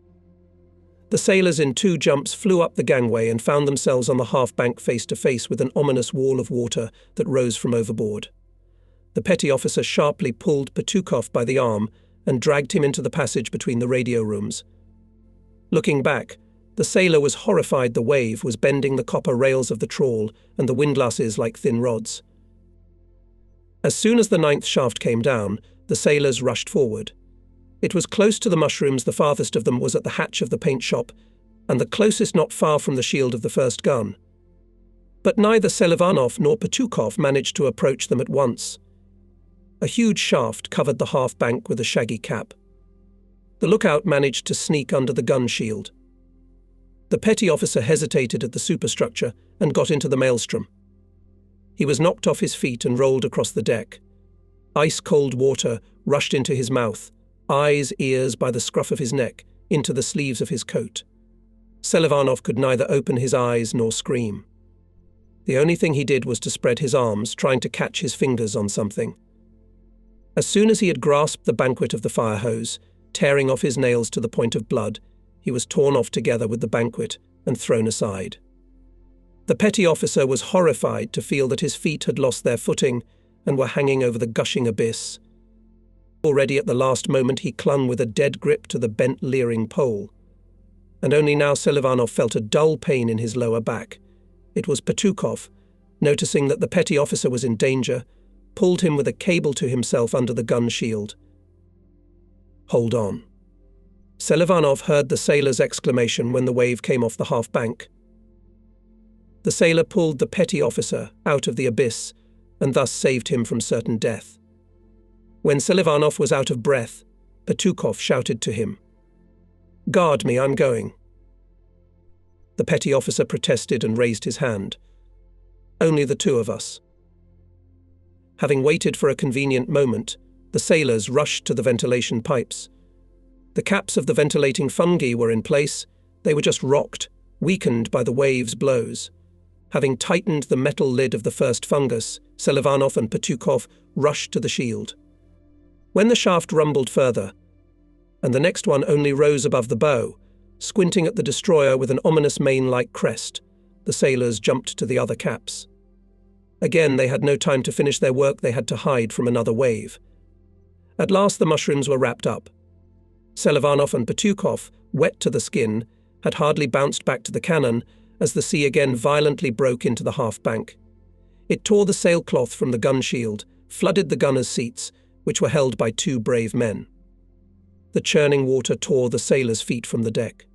The sailors in 2 jumps flew up the gangway and found themselves on the half-bank face-to-face with an ominous wall of water that rose from overboard. The petty officer sharply pulled Petukov by the arm and dragged him into the passage between the radio rooms. Looking back, the sailor was horrified the wave was bending the copper rails of the trawl and the windlasses like thin rods. As soon as the 9th shaft came down, the sailors rushed forward. It was close to the mushrooms. The farthest of them was at the hatch of the paint shop, and the closest not far from the shield of the first gun. But neither Selivanov nor Petukov managed to approach them at once. A huge shaft covered the half-bank with a shaggy cap. The lookout managed to sneak under the gun shield. The petty officer hesitated at the superstructure and got into the maelstrom. He was knocked off his feet and rolled across the deck. Ice-cold water rushed into his mouth, eyes, ears, by the scruff of his neck, into the sleeves of his coat. Selivanov could neither open his eyes nor scream. The only thing he did was to spread his arms, trying to catch his fingers on something. As soon as he had grasped the banquet of the fire hose, tearing off his nails to the point of blood, he was torn off together with the banquet and thrown aside. The petty officer was horrified to feel that his feet had lost their footing and were hanging over the gushing abyss. Already at the last moment he clung with a dead grip to the bent, leering pole. And only now Selivanov felt a dull pain in his lower back. It was Petukov, noticing that the petty officer was in danger, pulled him with a cable to himself under the gun shield. "Hold on." Selivanov heard the sailor's exclamation when the wave came off the half-bank. The sailor pulled the petty officer out of the abyss and thus saved him from certain death. When Selivanov was out of breath, Petukov shouted to him, "Guard me, I'm going." The petty officer protested and raised his hand. "Only the two of us." Having waited for a convenient moment, the sailors rushed to the ventilation pipes. The caps of the ventilating fungi were in place. They were just rocked, weakened by the wave's blows. Having tightened the metal lid of the first fungus, Selivanov and Petukov rushed to the shield. When the shaft rumbled further, and the next one only rose above the bow, squinting at the destroyer with an ominous mane-like crest, the sailors jumped to the other caps. Again, they had no time to finish their work. They had to hide from another wave. At last the mushrooms were wrapped up. Selivanov and Petukov, wet to the skin, had hardly bounced back to the cannon as the sea again violently broke into the half-bank. It tore the sailcloth from the gun shield, flooded the gunners' seats, which were held by two brave men. The churning water tore the sailors' feet from the deck.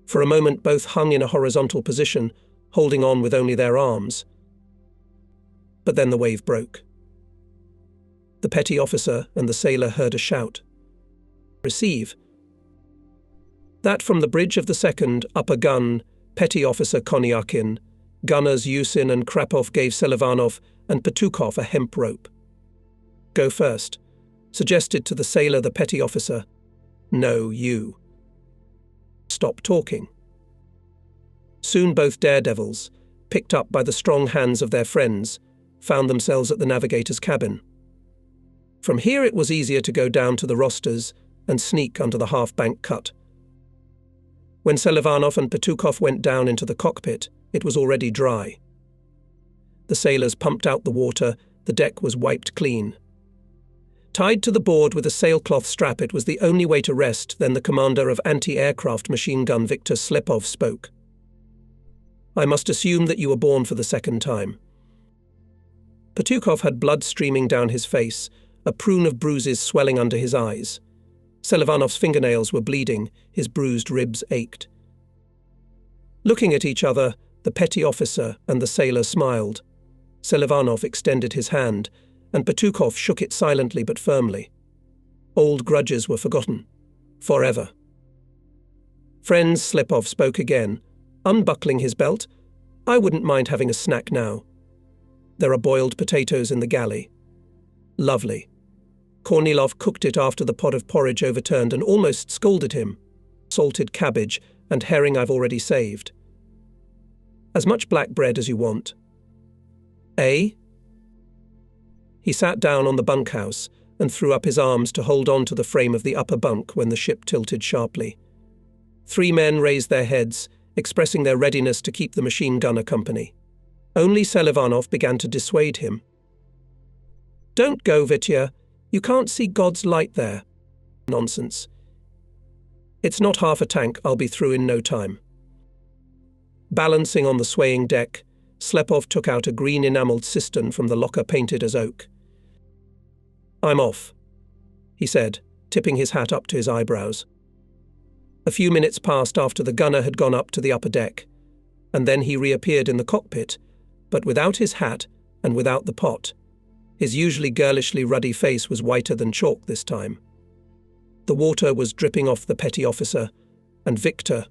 For a moment both hung in a horizontal position, holding on with only their arms. But then the wave broke. The petty officer and the sailor heard a shout. "Receive." That from the bridge of the second, upper gun, petty officer Konyakin, gunners Yusin and Krapov gave Selivanov and Petukov a hemp rope. "Go first," suggested to the sailor the petty officer. "No, you." "Stop talking." Soon both daredevils, picked up by the strong hands of their friends, found themselves at the navigator's cabin. From here it was easier to go down to the rosters and sneak under the half-bank cut. When Selivanov and Petukov went down into the cockpit, it was already dry. The sailors pumped out the water. The deck was wiped clean. Tied to the board with a sailcloth strap, it was the only way to rest. Then the commander of anti-aircraft machine gun Viktor Slepov spoke. "I must assume that you were born for the second time." Petukov had blood streaming down his face, a prune of bruises swelling under his eyes. Selivanov's fingernails were bleeding, his bruised ribs ached. Looking at each other, the petty officer and the sailor smiled. Selivanov extended his hand, and Petukov shook it silently but firmly. Old grudges were forgotten. Forever. "Friends," Slepov spoke again, unbuckling his belt, "I wouldn't mind having a snack now. There are boiled potatoes in the galley." "Lovely." Kornilov cooked it after the pot of porridge overturned and almost scolded him. "Salted cabbage and herring I've already saved." "As much black bread as you want." "Eh?" He sat down on the bunkhouse and threw up his arms to hold on to the frame of the upper bunk when the ship tilted sharply. Three men raised their heads, expressing their readiness to keep the machine gunner company. Only Selivanov began to dissuade him. "Don't go, Vitya. You can't see God's light there." Nonsense. It's not half a tank, I'll be through in no time. Balancing on the swaying deck, Slepov took out a green enamelled cistern from the locker painted as oak. I'm off, he said, tipping his hat up to his eyebrows. A few minutes passed after the gunner had gone up to the upper deck, and then he reappeared in the cockpit, but without his hat and without the pot. His usually girlishly ruddy face was whiter than chalk this time. The water was dripping off the petty officer, and Victor,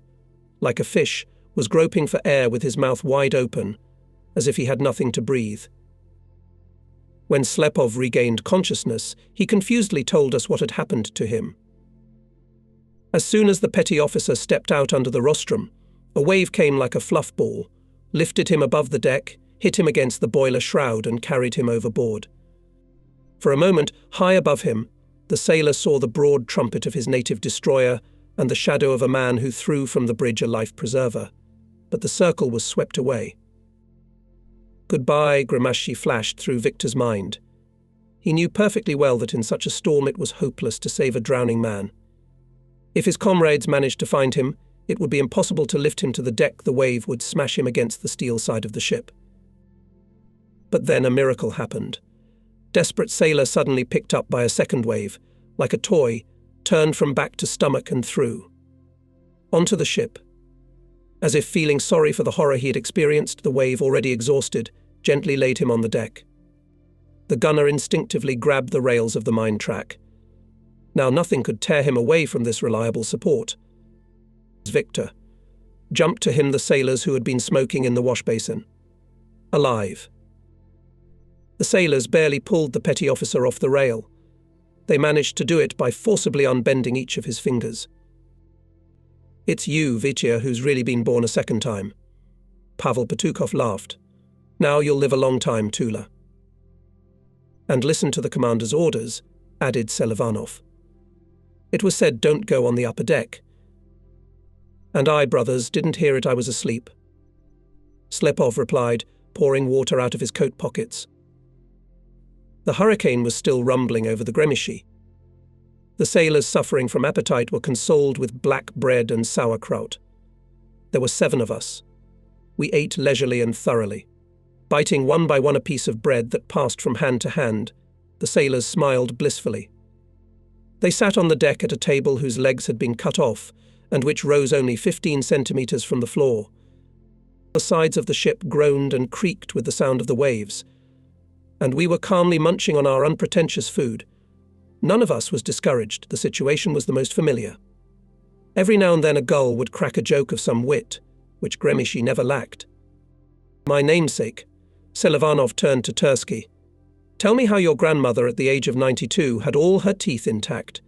like a fish, was groping for air with his mouth wide open, as if he had nothing to breathe. When Slepov regained consciousness, he confusedly told us what had happened to him. As soon as the petty officer stepped out under the rostrum, a wave came like a fluff ball, lifted him above the deck, hit him against the boiler shroud and carried him overboard. For a moment, high above him, the sailor saw the broad trumpet of his native destroyer and the shadow of a man who threw from the bridge a life-preserver. But the circle was swept away. Goodbye, Gramsci flashed through Victor's mind. He knew perfectly well that in such a storm it was hopeless to save a drowning man. If his comrades managed to find him, it would be impossible to lift him to the deck. The wave would smash him against the steel side of the ship. But then a miracle happened. Desperate sailor suddenly picked up by a second wave, like a toy, turned from back to stomach and through. Onto the ship. As if feeling sorry for the horror he had experienced, the wave, already exhausted, gently laid him on the deck. The gunner instinctively grabbed the rails of the mine track. Now nothing could tear him away from this reliable support. Victor. Jumped to him the sailors who had been smoking in the wash basin. Alive. The sailors barely pulled the petty officer off the rail. They managed to do it by forcibly unbending each of his fingers. It's you, Vitya, who's really been born a second time. Pavel Petukov laughed. Now you'll live a long time, Tula. And listen to the commander's orders, added Selivanov. It was said don't go on the upper deck. And I, brothers, didn't hear it, I was asleep. Slepov replied, pouring water out of his coat pockets. The hurricane was still rumbling over the Gremishi. The sailors suffering from appetite were consoled with black bread and sauerkraut. There were 7 of us. We ate leisurely and thoroughly. Biting one by one a piece of bread that passed from hand to hand, the sailors smiled blissfully. They sat on the deck at a table whose legs had been cut off and which rose only 15 centimeters from the floor. The sides of the ship groaned and creaked with the sound of the waves, and we were calmly munching on our unpretentious food. None of us was discouraged. The situation was the most familiar. Every now and then a gull would crack a joke of some wit, which Gremishi never lacked. My namesake, Selivanov turned to Tursky. Tell me how your grandmother at the age of 92 had all her teeth intact.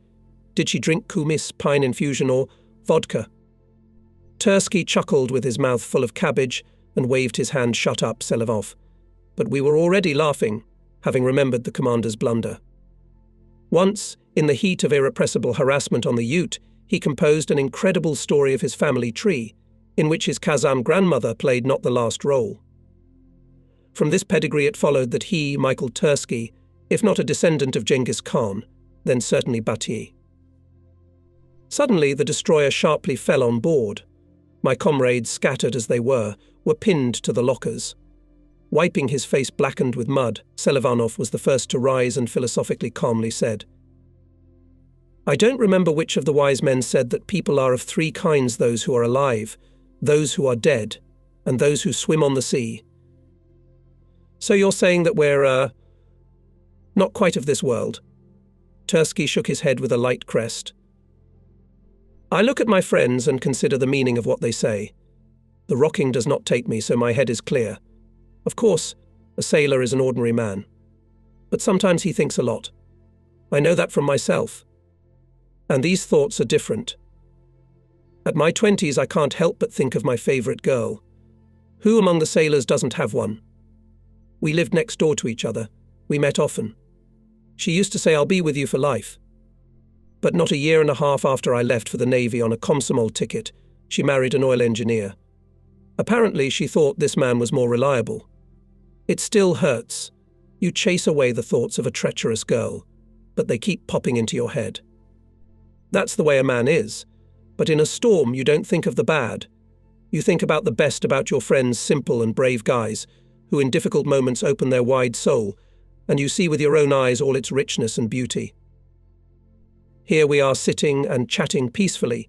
Did she drink kumis, pine infusion, or vodka? Tursky chuckled with his mouth full of cabbage and waved his hand. Shut up, Selivanov. But we were already laughing, having remembered the commander's blunder. Once, in the heat of irrepressible harassment on the Ute, he composed an incredible story of his family tree, in which his Kazam grandmother played not the last role. From this pedigree it followed that he, Michael Tursky, if not a descendant of Genghis Khan, then certainly Batyi. Suddenly the destroyer sharply fell on board. My comrades, scattered as they were pinned to the lockers. Wiping his face blackened with mud, Selivanov was the first to rise and philosophically calmly said, I don't remember which of the wise men said that people are of 3 kinds: those who are alive, those who are dead, and those who swim on the sea. So you're saying that we're, not quite of this world? Tursky shook his head with a light crest. I look at my friends and consider the meaning of what they say. The rocking does not take me, so my head is clear. Of course, a sailor is an ordinary man. But sometimes he thinks a lot. I know that from myself. And these thoughts are different. At my 20s, I can't help but think of my favourite girl. Who among the sailors doesn't have one? We lived next door to each other. We met often. She used to say, I'll be with you for life. But not a year and a half after I left for the Navy on a Komsomol ticket, she married an oil engineer. Apparently, she thought this man was more reliable. It still hurts. You chase away the thoughts of a treacherous girl, but they keep popping into your head. That's the way a man is. But in a storm, you don't think of the bad. You think about the best about your friends, simple and brave guys, who in difficult moments open their wide soul, and you see with your own eyes all its richness and beauty. Here we are sitting and chatting peacefully,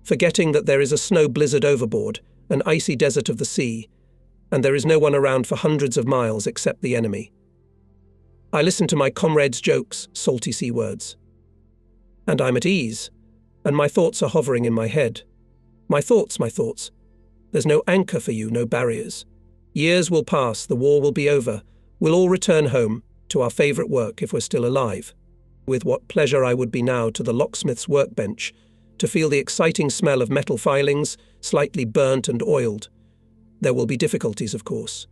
forgetting that there is a snow blizzard overboard, an icy desert of the sea, and there is no one around for hundreds of miles except the enemy. I listen to my comrades' jokes, salty sea words. And I'm at ease, and my thoughts are hovering in my head. My thoughts. There's no anchor for you, no barriers. Years will pass, the war will be over. We'll all return home, to our favourite work if we're still alive. With what pleasure I would be now to the locksmith's workbench, to feel the exciting smell of metal filings, slightly burnt and oiled. There will be difficulties, of course,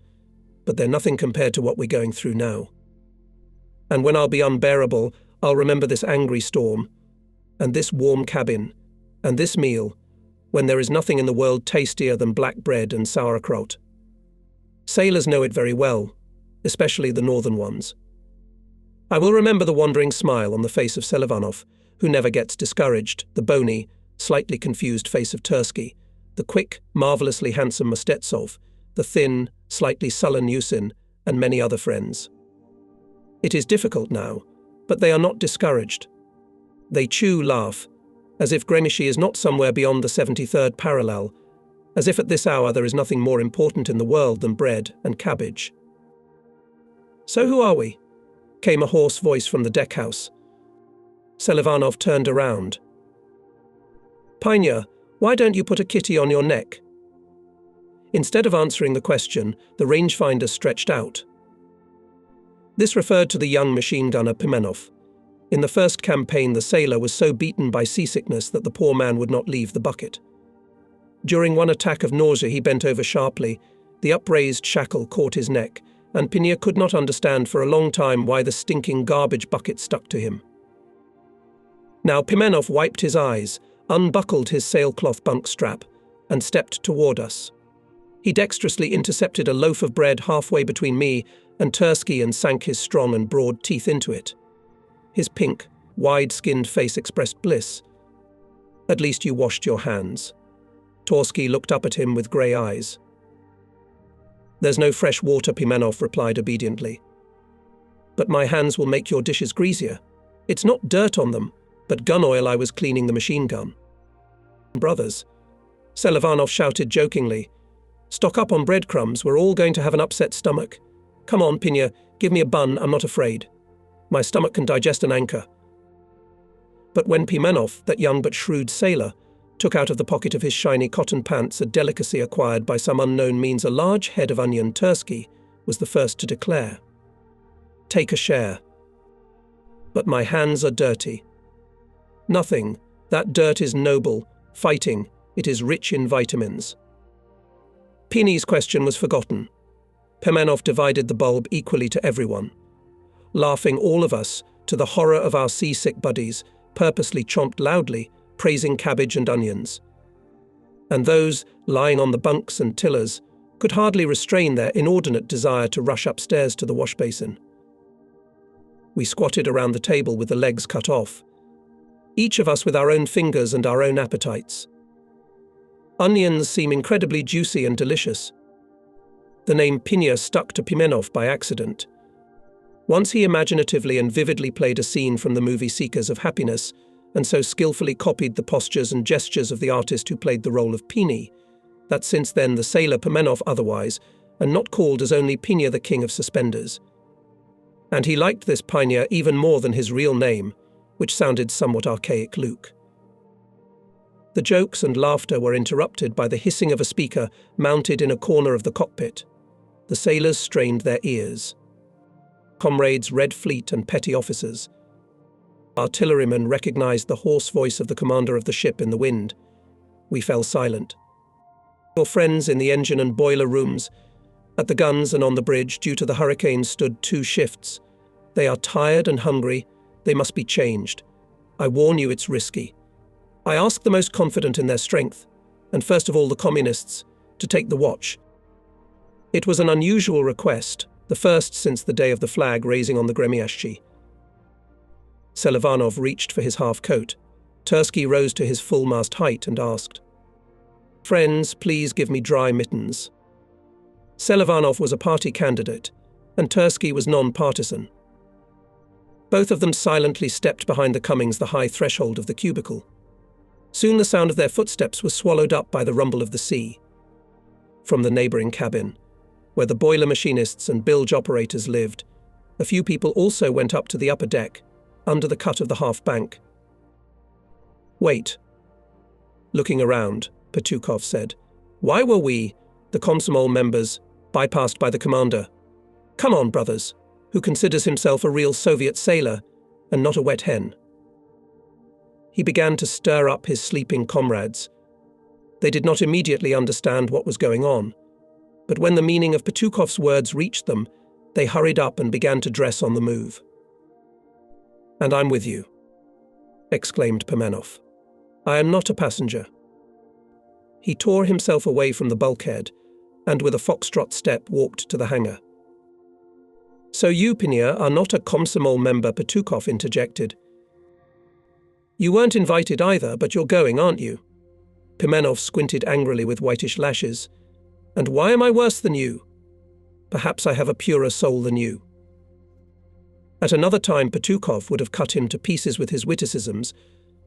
but they're nothing compared to what we're going through now. And when I'll be unbearable, I'll remember this angry storm, and this warm cabin, and this meal, when there is nothing in the world tastier than black bread and sauerkraut. Sailors know it very well, especially the northern ones. I will remember the wandering smile on the face of Selivanov, who never gets discouraged, the bony, slightly confused face of Tursky, the quick, marvellously handsome Mostetsov, the thin, slightly sullen Yusin, and many other friends. It is difficult now, but they are not discouraged. They chew, laugh, as if Gremishi is not somewhere beyond the 73rd parallel, as if at this hour there is nothing more important in the world than bread and cabbage. "So who are we?" came a hoarse voice from the deckhouse. Selivanov turned around. "Panya, why don't you put a kitty on your neck?" Instead of answering the question, the rangefinder stretched out. This referred to the young machine gunner Pimenov. In the first campaign, the sailor was so beaten by seasickness that the poor man would not leave the bucket. During one attack of nausea, he bent over sharply. The upraised shackle caught his neck, and Pinya could not understand for a long time why the stinking garbage bucket stuck to him. Now Pimenov wiped his eyes, unbuckled his sailcloth bunk strap, and stepped toward us. He dexterously intercepted a loaf of bread halfway between me and Tursky and sank his strong and broad teeth into it. His pink, wide-skinned face expressed bliss. "At least you washed your hands." Tursky looked up at him with grey eyes. "There's no fresh water," Pimenov replied obediently. "But my hands will make your dishes greasier. It's not dirt on them, but gun oil. I was cleaning the machine gun." "Brothers," Selivanov shouted jokingly, "stock up on breadcrumbs. We're all going to have an upset stomach. Come on, Pinya, give me a bun. I'm not afraid. My stomach can digest an anchor." But when Pimenov, that young but shrewd sailor, took out of the pocket of his shiny cotton pants a delicacy acquired by some unknown means, a large head of onion, Tursky was the first to declare, "Take a share." "But my hands are dirty." "Nothing. That dirt is noble, fighting. It is rich in vitamins." Pini's question was forgotten. Pimenov divided the bulb equally to everyone. Laughing, all of us, to the horror of our seasick buddies, purposely chomped loudly, praising cabbage and onions. And those, lying on the bunks and tillers, could hardly restrain their inordinate desire to rush upstairs to the wash basin. We squatted around the table with the legs cut off, each of us with our own fingers and our own appetites. Onions seem incredibly juicy and delicious. The name Pinya stuck to Pimenov by accident. Once he imaginatively and vividly played a scene from the movie Seekers of Happiness, and so skillfully copied the postures and gestures of the artist who played the role of Pini, that since then the sailor Pimenov otherwise, and not called as only Pinya the King of Suspenders. And he liked this Pinya even more than his real name, which sounded somewhat archaic Luke. The jokes and laughter were interrupted by the hissing of a speaker mounted in a corner of the cockpit. The sailors strained their ears. Comrades Red Fleet and petty officers. Artillerymen recognized the hoarse voice of the commander of the ship in the wind. We fell silent. Your friends in the engine and boiler rooms, at the guns and on the bridge, due to the hurricane, stood 2 shifts. They are tired and hungry. They must be changed. I warn you, it's risky. I ask the most confident in their strength, and first of all the communists, to take the watch. It was an unusual request, the first since the day of the flag raising on the Gremiashchi. Selivanov reached for his half-coat. Tursky rose to his full mast height and asked, "Friends, please give me dry mittens." Selivanov was a party candidate, and Tursky was non-partisan. Both of them silently stepped behind the Cummings the high threshold of the cubicle. Soon the sound of their footsteps was swallowed up by the rumble of the sea. From the neighbouring cabin, where the boiler machinists and bilge operators lived, a few people also went up to the upper deck, under the cut of the half-bank. "Wait." Looking around, Petukov said, "Why were we, the Komsomol members, bypassed by the commander? Come on, brothers, who considers himself a real Soviet sailor and not a wet hen." He began to stir up his sleeping comrades. They did not immediately understand what was going on, but when the meaning of Petukov's words reached them, they hurried up and began to dress on the move. "And I'm with you," exclaimed Pimenov. "I am not a passenger." He tore himself away from the bulkhead and with a foxtrot step walked to the hangar. "So you, Pinya, are not a Komsomol member," Petukov interjected. "You weren't invited either, but you're going, aren't you?" Pimenov squinted angrily with whitish lashes. "And why am I worse than you? Perhaps I have a purer soul than you." At another time Petukov would have cut him to pieces with his witticisms,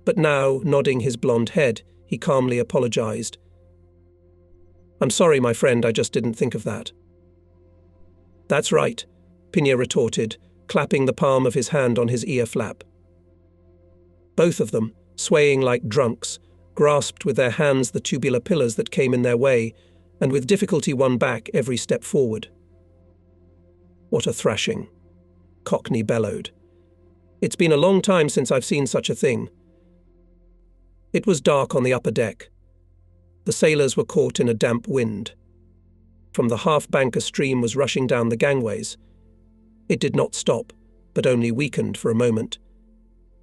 but now, nodding his blonde head, he calmly apologized. "I'm sorry, my friend, I just didn't think of that." "That's right," Pinya retorted, clapping the palm of his hand on his ear flap. Both of them, swaying like drunks, grasped with their hands the tubular pillars that came in their way, and with difficulty won back every step forward. "What a thrashing," Cockney bellowed. "It's been a long time since I've seen such a thing." It was dark on the upper deck. The sailors were caught in a damp wind. From the half-bank a stream was rushing down the gangways. It did not stop, but only weakened for a moment.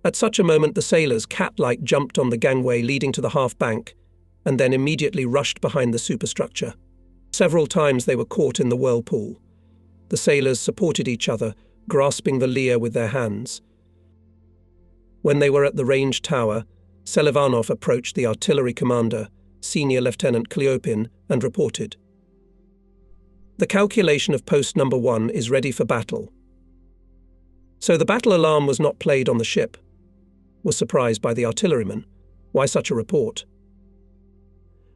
At such a moment the sailors, cat-like, jumped on the gangway leading to the half-bank, and then immediately rushed behind the superstructure. Several times they were caught in the whirlpool. The sailors supported each other, grasping the leer with their hands. When they were at the range tower, Selivanov approached the artillery commander, Senior Lieutenant Kleopin, and reported, "The calculation of post number 1 is ready for battle." So the battle alarm was not played on the ship. Was surprised by the artilleryman. Why such a report?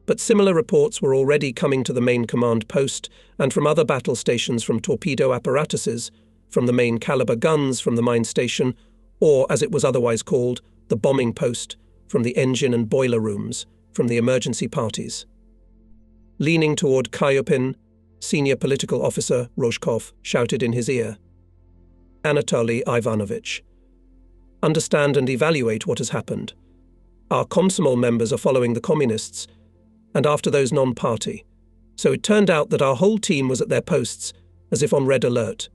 But similar reports were already coming to the main command post and from other battle stations, from torpedo apparatuses, from the main caliber guns from the mine station, or, as it was otherwise called, the bombing post, from the engine and boiler rooms, from the emergency parties. Leaning toward Kleopin, senior political officer Rozhkov shouted in his ear, "Anatoly Ivanovich, understand and evaluate what has happened. Our Komsomol members are following the communists, and after those non-party. So it turned out that our whole team was at their posts, as if on red alert."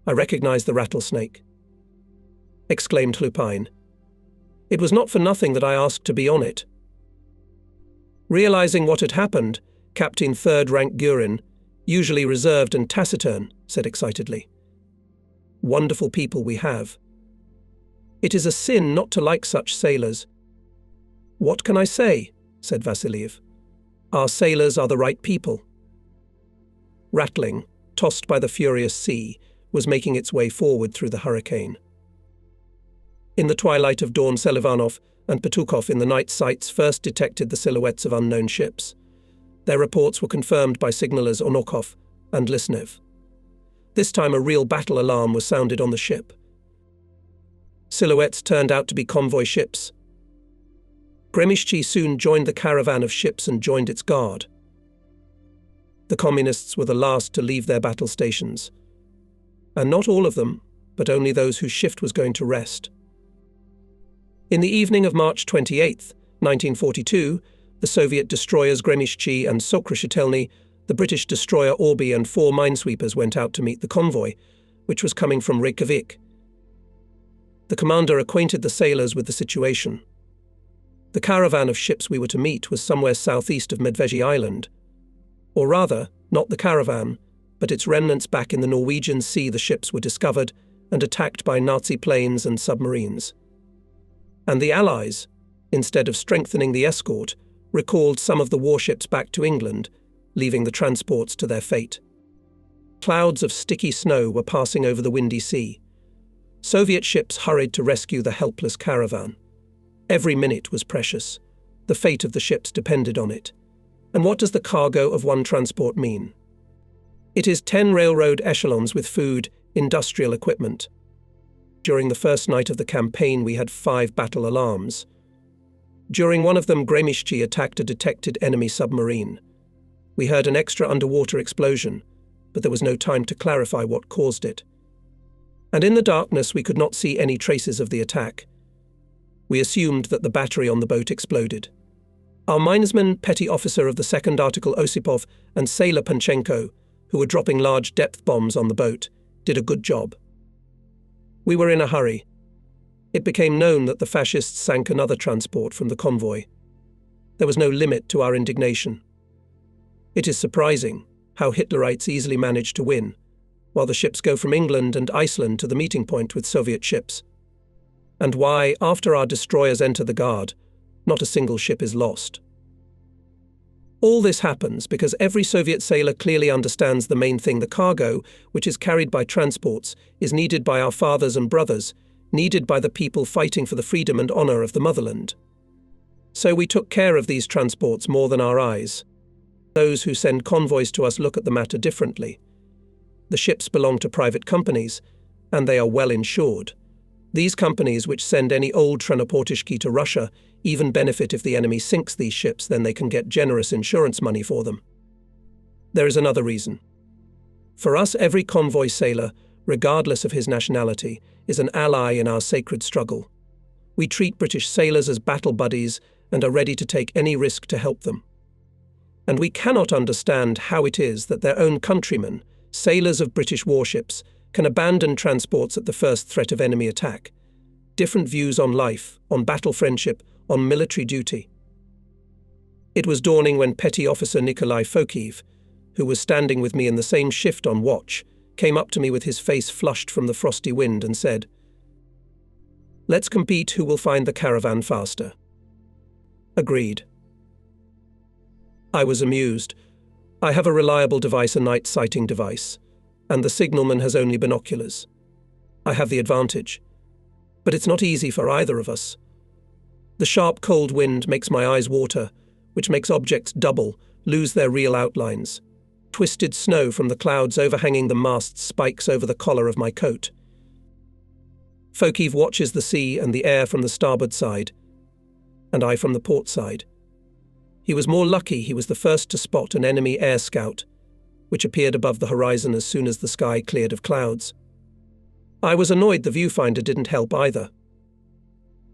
"I recognize the rattlesnake," exclaimed Lupine. "It was not for nothing that I asked to be on it." Realizing what had happened, Captain Third Rank Gurin, usually reserved and taciturn, said excitedly, "Wonderful people we have. It is a sin not to like such sailors." "What can I say?" said Vassiliev. "Our sailors are the right people." Rattling, tossed by the furious sea, was making its way forward through the hurricane. In the twilight of dawn, Selivanov and Petukov in the night sights first detected the silhouettes of unknown ships. Their reports were confirmed by signallers Onokov and Lisnev. This time a real battle alarm was sounded on the ship. Silhouettes turned out to be convoy ships. Gremishchi soon joined the caravan of ships and joined its guard. The communists were the last to leave their battle stations. And not all of them, but only those whose shift was going to rest. In the evening of March 28, 1942, the Soviet destroyers Gremishchi and Sokhrashitelny, the British destroyer Orby, and 4 minesweepers went out to meet the convoy, which was coming from Reykjavik. The commander acquainted the sailors with the situation. The caravan of ships we were to meet was somewhere southeast of Medveji Island. Or rather, not the caravan, but its remnants back in the Norwegian Sea. The ships were discovered and attacked by Nazi planes and submarines. And the Allies, instead of strengthening the escort, recalled some of the warships back to England, leaving the transports to their fate. Clouds of sticky snow were passing over the windy sea. Soviet ships hurried to rescue the helpless caravan. Every minute was precious. The fate of the ships depended on it. And what does the cargo of one transport mean? It is 10 railroad echelons with food, industrial equipment. During the first night of the campaign, we had 5 battle alarms. During one of them, Gremishchi attacked a detected enemy submarine. We heard an extra underwater explosion, but there was no time to clarify what caused it. And in the darkness, we could not see any traces of the attack. We assumed that the battery on the boat exploded. Our minesman, petty officer of the 2nd Article Osipov, and sailor Panchenko, who were dropping large depth bombs on the boat, did a good job. We were in a hurry. It became known that the fascists sank another transport from the convoy. There was no limit to our indignation. It is surprising how Hitlerites easily manage to win, while the ships go from England and Iceland to the meeting point with Soviet ships. And why, after our destroyers enter the Guard, not a single ship is lost. All this happens because every Soviet sailor clearly understands the main thing: the cargo, which is carried by transports, is needed by our fathers and brothers, needed by the people fighting for the freedom and honor of the motherland. So we took care of these transports more than our eyes. Those who send convoys to us look at the matter differently. The ships belong to private companies, and they are well insured. These companies, which send any old Trenoportishki to Russia, even benefit if the enemy sinks these ships, then they can get generous insurance money for them. There is another reason. For us, every convoy sailor, regardless of his nationality, is an ally in our sacred struggle. We treat British sailors as battle buddies and are ready to take any risk to help them. And we cannot understand how it is that their own countrymen, sailors of British warships, can abandon transports at the first threat of enemy attack. Different views on life, on battle friendship, on military duty. It was dawning when Petty Officer Nikolai Fokiv, who was standing with me in the same shift on watch, came up to me with his face flushed from the frosty wind and said, "Let's compete who will find the caravan faster." Agreed. I was amused. I have a reliable device, a night sighting device, and the signalman has only binoculars. I have the advantage. But it's not easy for either of us. The sharp cold wind makes my eyes water, which makes objects double, lose their real outlines. Twisted snow from the clouds overhanging the mast spikes over the collar of my coat. Fokiv watches the sea and the air from the starboard side, and I from the port side. He was more lucky he was the first to spot an enemy air scout, which appeared above the horizon as soon as the sky cleared of clouds. I was annoyed the viewfinder didn't help either.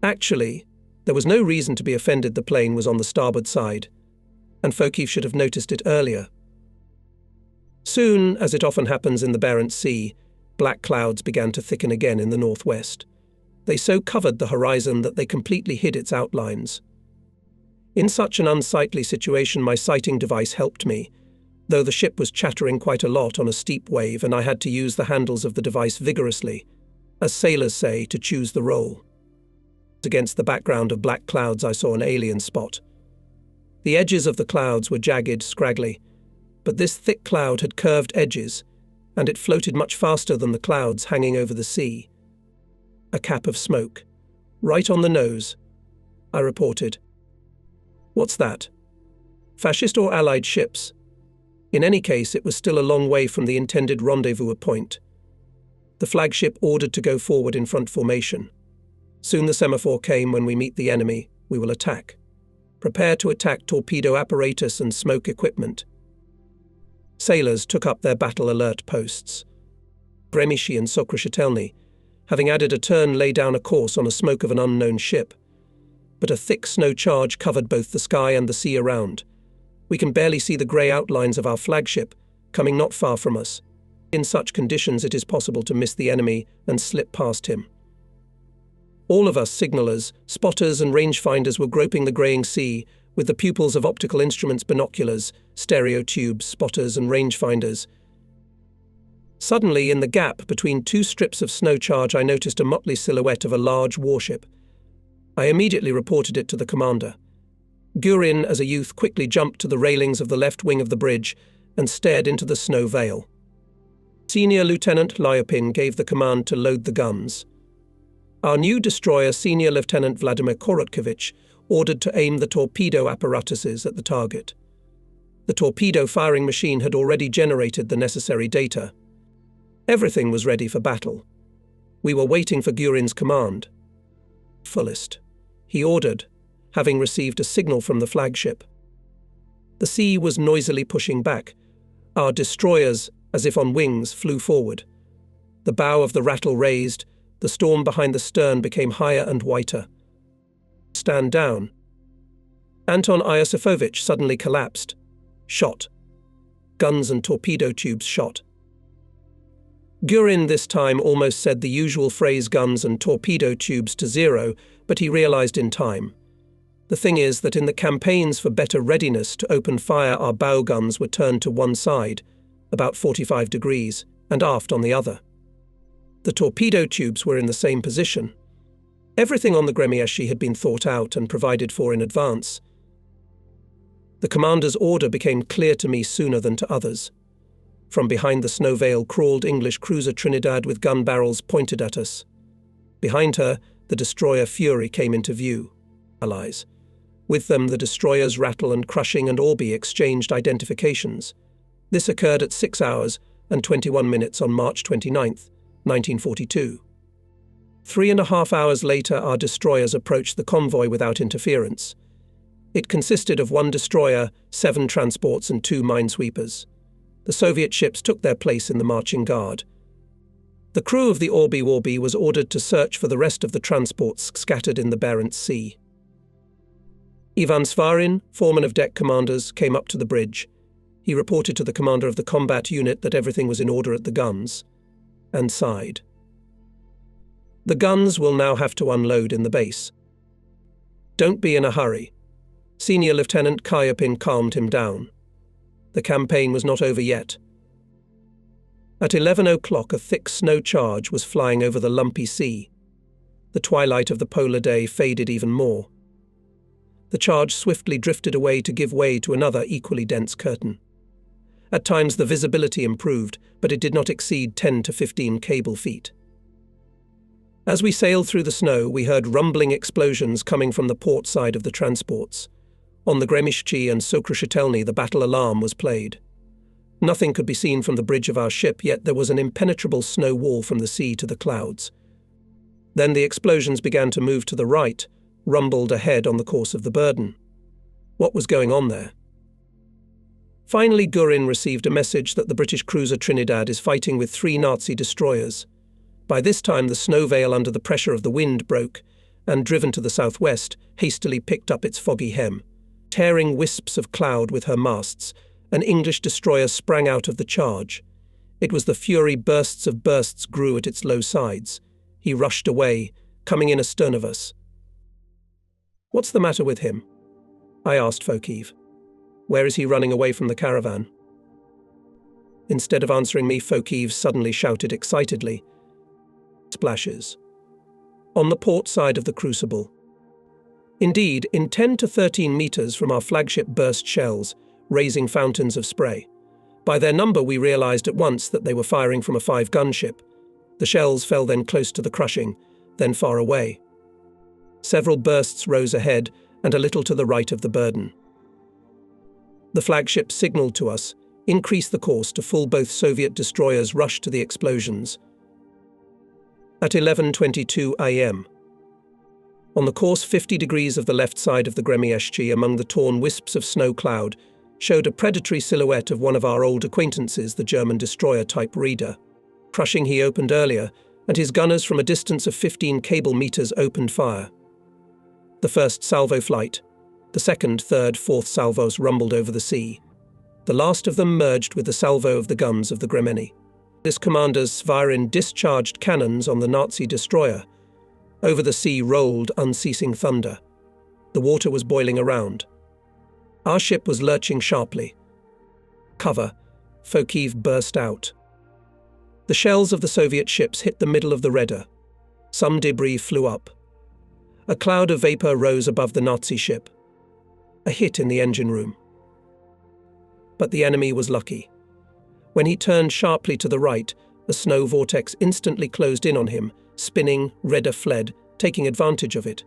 Actually, there was no reason to be offended the plane was on the starboard side, and Fokiv should have noticed it earlier. Soon, as it often happens in the Barents Sea, black clouds began to thicken again in the northwest. They so covered the horizon that they completely hid its outlines. In such an unsightly situation, my sighting device helped me, though the ship was chattering quite a lot on a steep wave and I had to use the handles of the device vigorously, as sailors say, to choose the role. Against the background of black clouds, I saw an alien spot. The edges of the clouds were jagged, scraggly, but this thick cloud had curved edges, and it floated much faster than the clouds hanging over the sea. A cap of smoke. Right on the nose, I reported. What's that? Fascist or Allied ships? In any case, it was still a long way from the intended rendezvous point. The flagship ordered to go forward in front formation. Soon the semaphore came: when we meet the enemy, we will attack. Prepare to attack torpedo apparatus and smoke equipment. Sailors took up their battle alert posts. Gremishi and Sokrashitelny, having added a turn, lay down a course on a smoke of an unknown ship. But a thick snow charge covered both the sky and the sea around. We can barely see the grey outlines of our flagship, coming not far from us. In such conditions, it is possible to miss the enemy and slip past him. All of us signallers, spotters and rangefinders were groping the greying sea with the pupils of optical instruments, binoculars, stereo tubes, spotters and rangefinders. Suddenly, in the gap between two strips of snow charge, I noticed a motley silhouette of a large warship. I immediately reported it to the commander. Gurin, as a youth, quickly jumped to the railings of the left wing of the bridge and stared into the snow veil. Senior Lieutenant Lyopin gave the command to load the guns. Our new destroyer, Senior Lieutenant Vladimir Korotkevich, ordered to aim the torpedo apparatuses at the target. The torpedo firing machine had already generated the necessary data. Everything was ready for battle. We were waiting for Gurin's command. Fullest, he ordered, having received a signal from the flagship. The sea was noisily pushing back. Our destroyers, as if on wings, flew forward. The bow of the Rattle raised, the storm behind the stern became higher and whiter. Stand down. Anton Iosifovich suddenly collapsed. Shot. Guns and torpedo tubes shot. Gurin this time almost said the usual phrase guns and torpedo tubes to zero, but he realized in time. The thing is that in the campaigns for better readiness to open fire, our bow guns were turned to one side, about 45 degrees, and aft on the other. The torpedo tubes were in the same position. Everything on the Gremieshi had been thought out and provided for in advance. The commander's order became clear to me sooner than to others. From behind the snow veil crawled English cruiser Trinidad with gun barrels pointed at us. Behind her, the destroyer Fury came into view. Allies. With them, the destroyers Rattle and Crushing and Orby exchanged identifications. This occurred at 6 hours and 21 minutes on March 29th, 1942. 3.5 hours later, our destroyers approached the convoy without interference. It consisted of 1 destroyer, 7 transports and 2 minesweepers. The Soviet ships took their place in the marching guard. The crew of the Orby Warby was ordered to search for the rest of the transports scattered in the Barents Sea. Ivan Svarin, foreman of deck commanders, came up to the bridge. He reported to the commander of the combat unit that everything was in order at the guns, and sighed. The guns will now have to unload in the base. Don't be in a hurry. Senior Lieutenant Kayapin calmed him down. The campaign was not over yet. At 11 o'clock, a thick snow charge was flying over the lumpy sea. The twilight of the polar day faded even more. The charge swiftly drifted away to give way to another equally dense curtain. At times the visibility improved, but it did not exceed 10 to 15 cable feet. As we sailed through the snow, we heard rumbling explosions coming from the port side of the transports. On the Gremishchi and Sokrashetelny, the battle alarm was played. Nothing could be seen from the bridge of our ship, yet there was an impenetrable snow wall from the sea to the clouds. Then the explosions began to move to the right, rumbled ahead on the course of the burden. What was going on there? Finally, Gurin received a message that the British cruiser Trinidad is fighting with 3 Nazi destroyers. By this time, the snow veil under the pressure of the wind broke, and, driven to the southwest, hastily picked up its foggy hem. Tearing wisps of cloud with her masts, an English destroyer sprang out of the charge. It was the Fury. Bursts of bursts grew at its low sides. He rushed away, coming in astern of us. "What's the matter with him?" I asked Fokiv. "Where is he running away from the caravan?" Instead of answering me, Fokiv suddenly shouted excitedly, "Splashes." On the port side of the crucible. Indeed, in 10 to 13 meters from our flagship burst shells, raising fountains of spray. By their number, we realized at once that they were firing from a 5-gun ship. The shells fell then close to the Crushing, then far away. Several bursts rose ahead and a little to the right of the burden. The flagship signaled to us, increased the course to full. Both Soviet destroyers rushed to the explosions. At 11:22 a.m. On the course 50 degrees of the left side of the Gremieshi, among the torn wisps of snow cloud, showed a predatory silhouette of one of our old acquaintances, the German destroyer-type Reader. Crushing he opened earlier, and his gunners from a distance of 15 cable meters opened fire. The first salvo flight, the second, third, fourth salvos rumbled over the sea. The last of them merged with the salvo of the guns of the Gremeni. This commander's Svarin discharged cannons on the Nazi destroyer. Over the sea rolled unceasing thunder. The water was boiling around. Our ship was lurching sharply. "Cover," Fokiv burst out. The shells of the Soviet ships hit the middle of the rudder. Some debris flew up. A cloud of vapor rose above the Nazi ship. A hit in the engine room. But the enemy was lucky. When he turned sharply to the right, the snow vortex instantly closed in on him, spinning, Redder fled, taking advantage of it.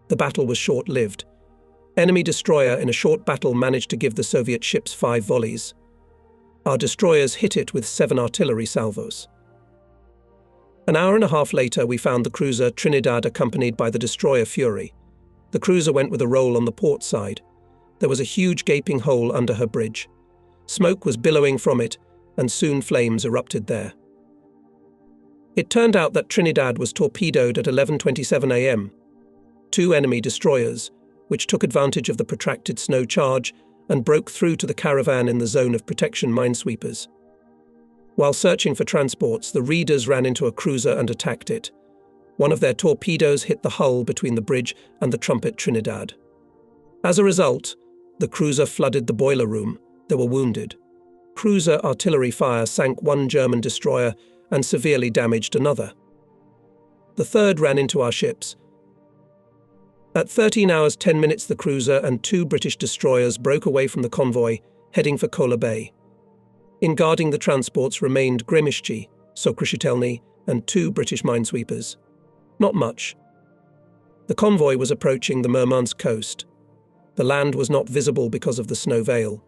The battle was short-lived. Enemy destroyer in a short battle managed to give the Soviet ships 5 volleys. Our destroyers hit it with 7 artillery salvos. An hour and a half later, we found the cruiser Trinidad accompanied by the destroyer Fury. The cruiser went with a roll on the port side. There was a huge gaping hole under her bridge. Smoke was billowing from it, and soon flames erupted there. It turned out that Trinidad was torpedoed at 11:27 a.m. 2 enemy destroyers, which took advantage of the protracted snow charge and broke through to the caravan in the zone of protection minesweepers. While searching for transports, the raiders ran into a cruiser and attacked it. One of their torpedoes hit the hull between the bridge and the Trumpet Trinidad. As a result, the cruiser flooded the boiler room. There were wounded. Cruiser artillery fire sank 1 German destroyer and severely damaged another. The third ran into our ships. At 13 hours 10 minutes, the cruiser and 2 British destroyers broke away from the convoy, heading for Kola Bay. In guarding the transports remained Gremishchi, Sokrishitelny, and 2 British minesweepers. Not much. The convoy was approaching the Murmansk coast. The land was not visible because of the snow veil.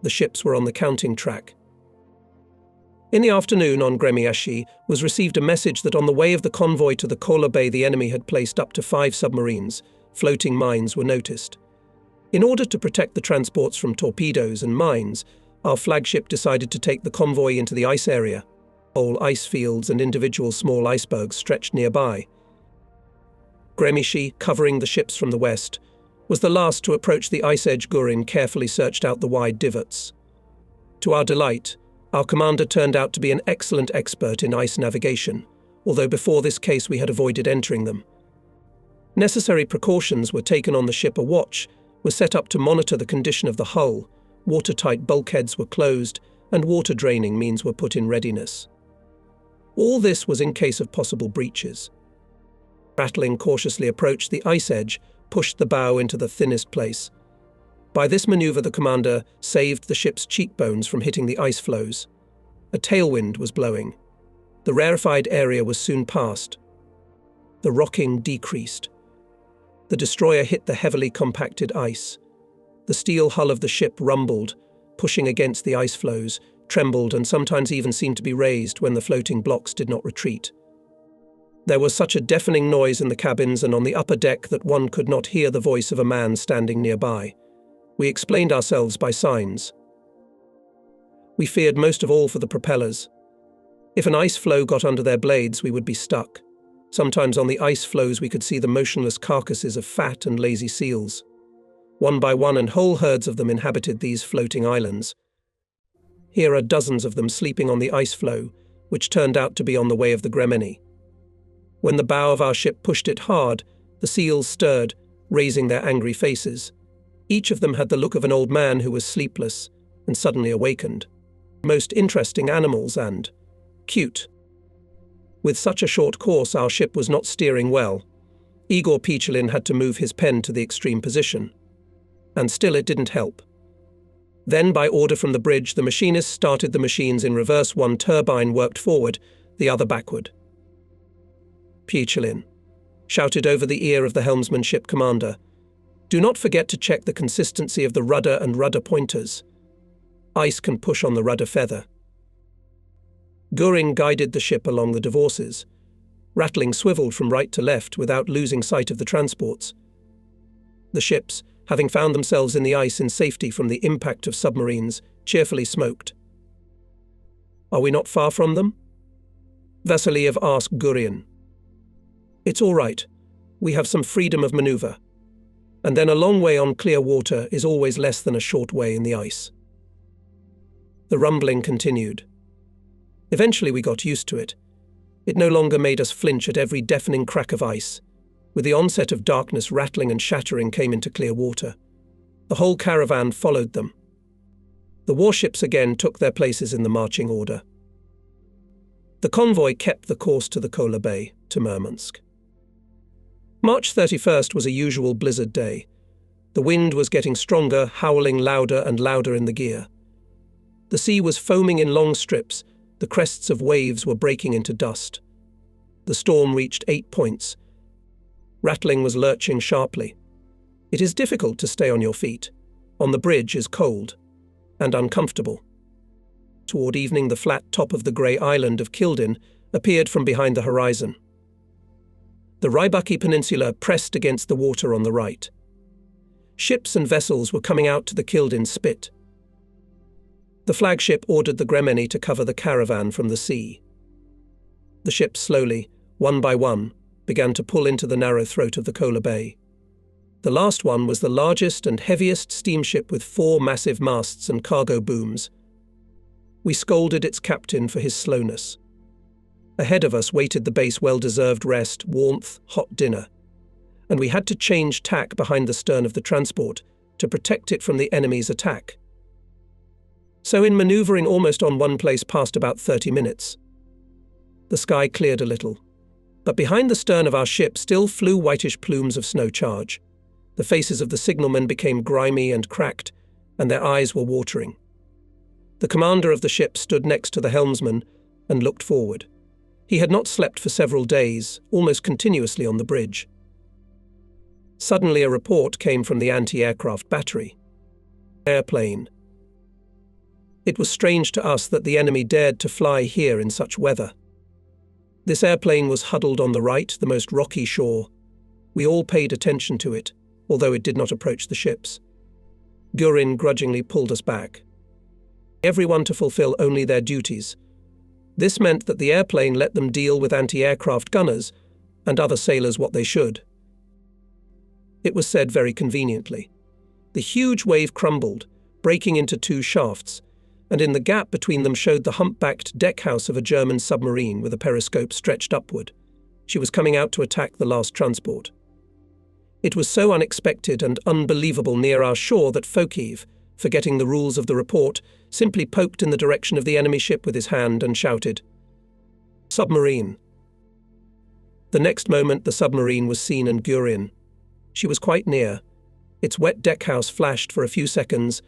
The ships were on the counting track. In the afternoon on Gremishchi was received a message that on the way of the convoy to the Kola Bay the enemy had placed up to 5 submarines. Floating mines were noticed. In order to protect the transports from torpedoes and mines, our flagship decided to take the convoy into the ice area. Whole ice fields and individual small icebergs stretched nearby. Gremishchi, covering the ships from the west, was the last to approach the ice edge. Gurin carefully searched out the wide divots. To our delight, our commander turned out to be an excellent expert in ice navigation, although before this case we had avoided entering them. Necessary precautions were taken on the ship. A watch was set up to monitor the condition of the hull, watertight bulkheads were closed, and water draining means were put in readiness. All this was in case of possible breaches. Rattling cautiously approached the ice edge, pushed the bow into the thinnest place. By this maneuver the commander saved the ship's cheekbones from hitting the ice floes. A tailwind was blowing. The rarefied area was soon passed. The rocking decreased. The destroyer hit the heavily compacted ice. The steel hull of the ship rumbled, pushing against the ice floes, trembled and sometimes even seemed to be raised when the floating blocks did not retreat. There was such a deafening noise in the cabins and on the upper deck that one could not hear the voice of a man standing nearby. We explained ourselves by signs. We feared most of all for the propellers. If an ice floe got under their blades, we would be stuck. Sometimes on the ice floes we could see the motionless carcasses of fat and lazy seals. One by one, and whole herds of them inhabited these floating islands. Here are dozens of them sleeping on the ice floe, which turned out to be on the way of the Gremeni. When the bow of our ship pushed it hard, the seals stirred, raising their angry faces. Each of them had the look of an old man who was sleepless and suddenly awakened. Most interesting animals and cute. With such a short course, our ship was not steering well. Igor Pichelin had to move his pen to the extreme position. And still it didn't help. Then, by order from the bridge, the machinist started the machines in reverse. One turbine worked forward, the other backward. Pichelin shouted over the ear of the helmsman ship commander, "Do not forget to check the consistency of the rudder and rudder pointers. Ice can push on the rudder feather." Goering guided the ship along the divorces. Rattling swiveled from right to left without losing sight of the transports. The ships, having found themselves in the ice in safety from the impact of submarines, cheerfully smoked. "Are we not far from them?" Vasiliev asked Gurian. "It's all right. We have some freedom of maneuver. And then a long way on clear water is always less than a short way in the ice." The rumbling continued. Eventually we got used to it. It no longer made us flinch at every deafening crack of ice. With the onset of darkness, rattling and shattering came into clear water. The whole caravan followed them. The warships again took their places in the marching order. The convoy kept the course to the Kola Bay, to Murmansk. March 31st was a usual blizzard day. The wind was getting stronger, howling louder and louder in the gear. The sea was foaming in long strips, the crests of waves were breaking into dust. The storm reached 8 points. Rattling was lurching sharply. It is difficult to stay on your feet. On the bridge is cold and uncomfortable. Toward evening, the flat top of the grey island of Kildin appeared from behind the horizon. The Rybaki Peninsula pressed against the water on the right. Ships and vessels were coming out to the Kildin spit. The flagship ordered the Gremeni to cover the caravan from the sea. The ships slowly, one by one, began to pull into the narrow throat of the Kola Bay. The last one was the largest and heaviest steamship with 4 massive masts and cargo booms. We scolded its captain for his slowness. Ahead of us waited the base well-deserved rest, warmth, hot dinner, and we had to change tack behind the stern of the transport to protect it from the enemy's attack. So in manoeuvring almost on one place passed about 30 minutes. The sky cleared a little, but behind the stern of our ship still flew whitish plumes of snow charge. The faces of the signalmen became grimy and cracked, and their eyes were watering. The commander of the ship stood next to the helmsman and looked forward. He had not slept for several days, almost continuously on the bridge. Suddenly a report came from the anti-aircraft battery. Airplane. It was strange to us that the enemy dared to fly here in such weather. This airplane was huddled on the right, the most rocky shore. We all paid attention to it, although it did not approach the ships. Gurin grudgingly pulled us back. Everyone to fulfill only their duties. This meant that the airplane let them deal with anti-aircraft gunners and other sailors what they should. It was said very conveniently. The huge wave crumbled, breaking into 2 shafts, and in the gap between them showed the humpbacked deckhouse of a German submarine with a periscope stretched upward. She was coming out to attack the last transport. It was so unexpected and unbelievable near our shore that Fokiv, forgetting the rules of the report, simply poked in the direction of the enemy ship with his hand and shouted, "Submarine!" The next moment the submarine was seen and Gurin. She was quite near. Its wet deckhouse flashed for a few seconds